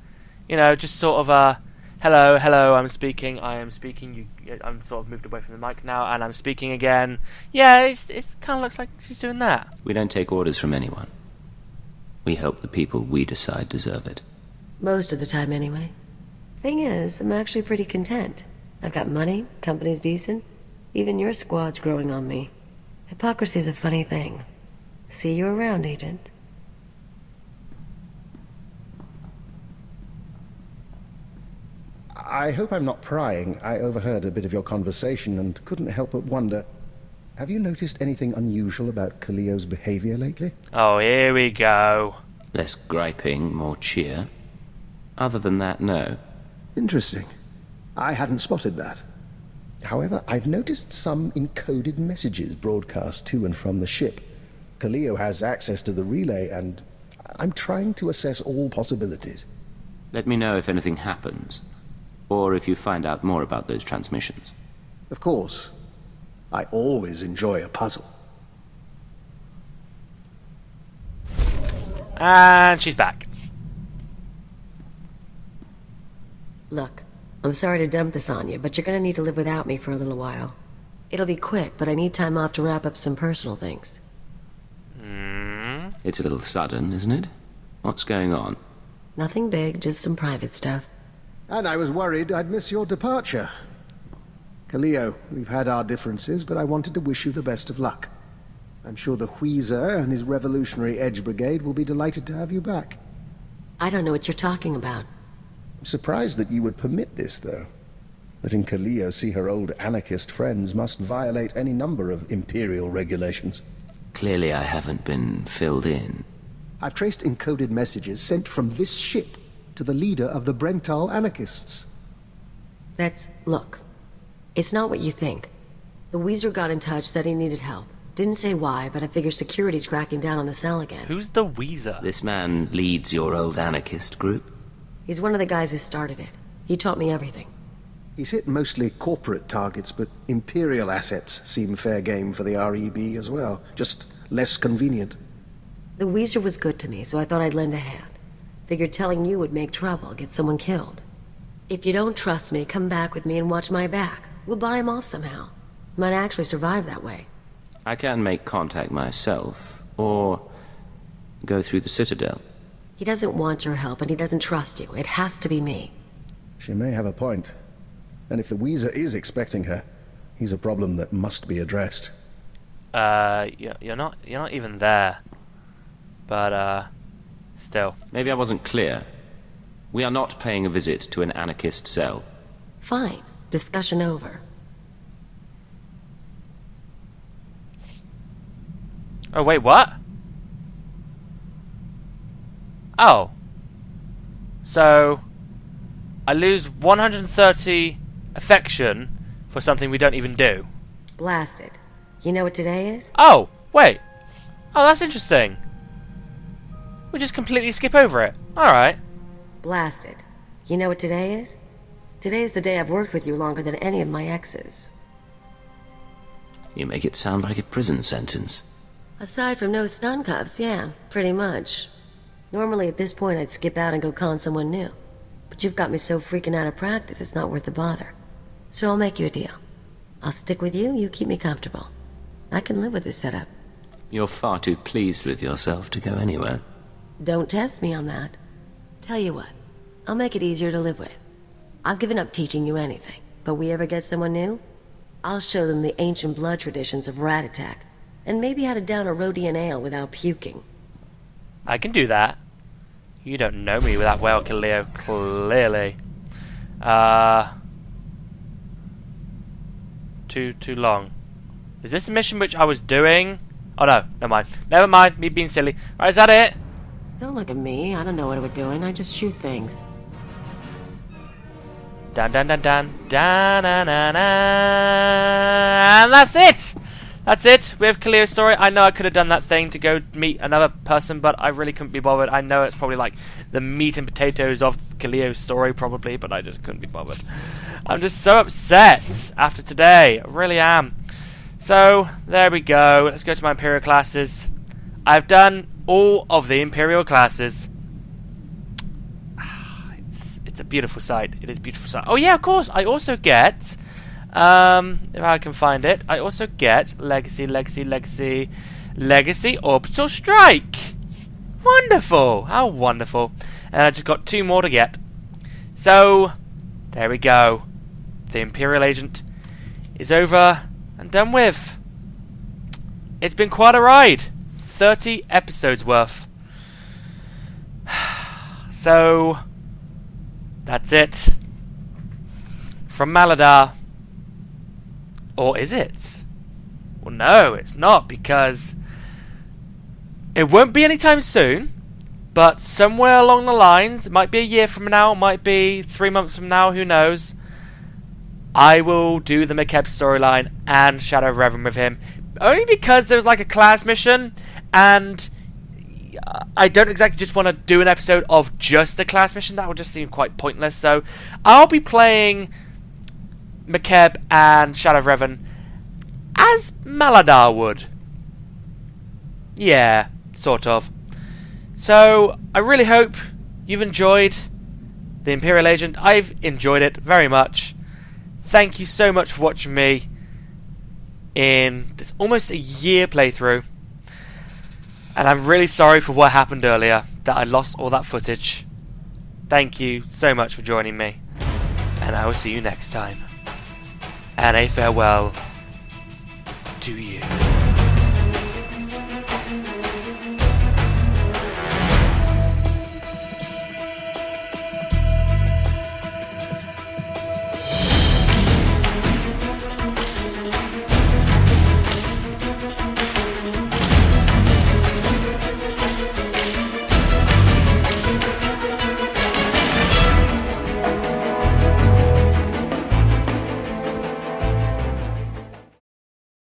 You know, just sort of hello, I am speaking, I'm sort of moved away from the mic now, and I'm speaking again. Yeah, it kind of looks like she's doing that. We don't take orders from anyone. We help the people we decide deserve it. Most of the time, anyway. Thing is, I'm actually pretty content. I've got money, company's decent. Even your squad's growing on me. Hypocrisy's a funny thing. See you around, Agent. I hope I'm not prying. I overheard a bit of your conversation and couldn't help but wonder, have you noticed anything unusual about Kaliyo's behavior lately? Oh, here we go. Less griping, more cheer. Other than that, no. Interesting. I hadn't spotted that. However, I've noticed some encoded messages broadcast to and from the ship. Kaliyo has access to the relay, and I'm trying to assess all possibilities. Let me know if anything happens, or if you find out more about those transmissions. Of course. I always enjoy a puzzle. And she's back. Look, I'm sorry to dump this on you, but you're gonna need to live without me for a little while. It'll be quick, but I need time off to wrap up some personal things. It's a little sudden, isn't it? What's going on? Nothing big, just some private stuff. And I was worried I'd miss your departure. Kaliyo, we've had our differences, but I wanted to wish you the best of luck. I'm sure the Wheezer and his Revolutionary Edge Brigade will be delighted to have you back. I don't know what you're talking about. I'm surprised that you would permit this, though. Letting Kaliyo see her old anarchist friends must violate any number of Imperial regulations. Clearly I haven't been filled in. I've traced encoded messages sent from this ship to the leader of the Brental anarchists. Look, it's not what you think. The Weezer got in touch, said he needed help. Didn't say why, but I figure security's cracking down on the cell again. Who's the Weezer? This man leads your old anarchist group? He's one of the guys who started it. He taught me everything. He's hit mostly corporate targets, but Imperial assets seem fair game for the REB as well. Just less convenient. The Weezer was good to me, so I thought I'd lend a hand. Figured telling you would make trouble, get someone killed. If you don't trust me, come back with me and watch my back. We'll buy him off somehow. Might actually survive that way. I can make contact myself, or go through the Citadel. He doesn't want your help, and he doesn't trust you. It has to be me. She may have a point. And if the Weezer is expecting her, he's a problem that must be addressed. You're not even there. But, still. Maybe I wasn't clear. We are not paying a visit to an anarchist cell. Fine. Discussion over. Oh, wait, what? Oh. So, I lose 130 affection for something we don't even do. Blasted. You know what today is? Oh, wait. Oh, that's interesting. We just completely skip over it. Alright. Blasted. You know what today is? Today's the day I've worked with you longer than any of my exes. You make it sound like a prison sentence. Aside from no stun cuffs, yeah, pretty much. Normally at this point I'd skip out and go con someone new. But you've got me so freaking out of practice it's not worth the bother. So I'll make you a deal. I'll stick with you, you keep me comfortable. I can live with this setup. You're far too pleased with yourself to go anywhere. Don't test me on that. Tell you what, I'll make it easier to live with. I've given up teaching you anything, but we ever get someone new, I'll show them the ancient blood traditions of rat attack, and maybe how to down a Rhodian ale without puking. I can do that. You don't know me that well, Kaliyo, clearly. Too long. Is this the mission which I was doing? Oh no, never mind. Never mind, me being silly. Right, is that it? Don't look at me. I don't know what we're doing. I just shoot things. Dun dun dun dun dun dun dun dun. And that's it! That's it. We have Kaliyo's story. I know I could have done that thing to go meet another person, but I really couldn't be bothered. I know it's probably like the meat and potatoes of Kaliyo's story, probably, but I just couldn't be bothered. I'm just so upset after today. I really am. So, there we go. Let's go to my Imperial classes. I've done all of the Imperial classes. It's a beautiful sight. It is a beautiful sight. Oh yeah, of course. I also get, if I can find it, I also get Legacy Orbital Strike. Wonderful. How wonderful. And I just got 2 more to get. So, there we go. The Imperial Agent is over and done with. It's been quite a ride. 30 episodes worth. So, that's it. From Malidar. Or is it? Well, no, it's not, because it won't be anytime soon, but somewhere along the lines, it might be a year from now, it might be 3 months from now, who knows, I will do the mishap storyline and Shadow of Revan with him. Only because there's like a class mission, and I don't exactly just want to do an episode of just a class mission. That would just seem quite pointless. So I'll be playing mishap and Shadow of Revan as Malidar would. Yeah, sort of. So I really hope you've enjoyed the Imperial Agent. I've enjoyed it very much. Thank you so much for watching me in this almost a year playthrough. And I'm really sorry for what happened earlier, that I lost all that footage. Thank you so much for joining me. And I will see you next time. And a farewell to you.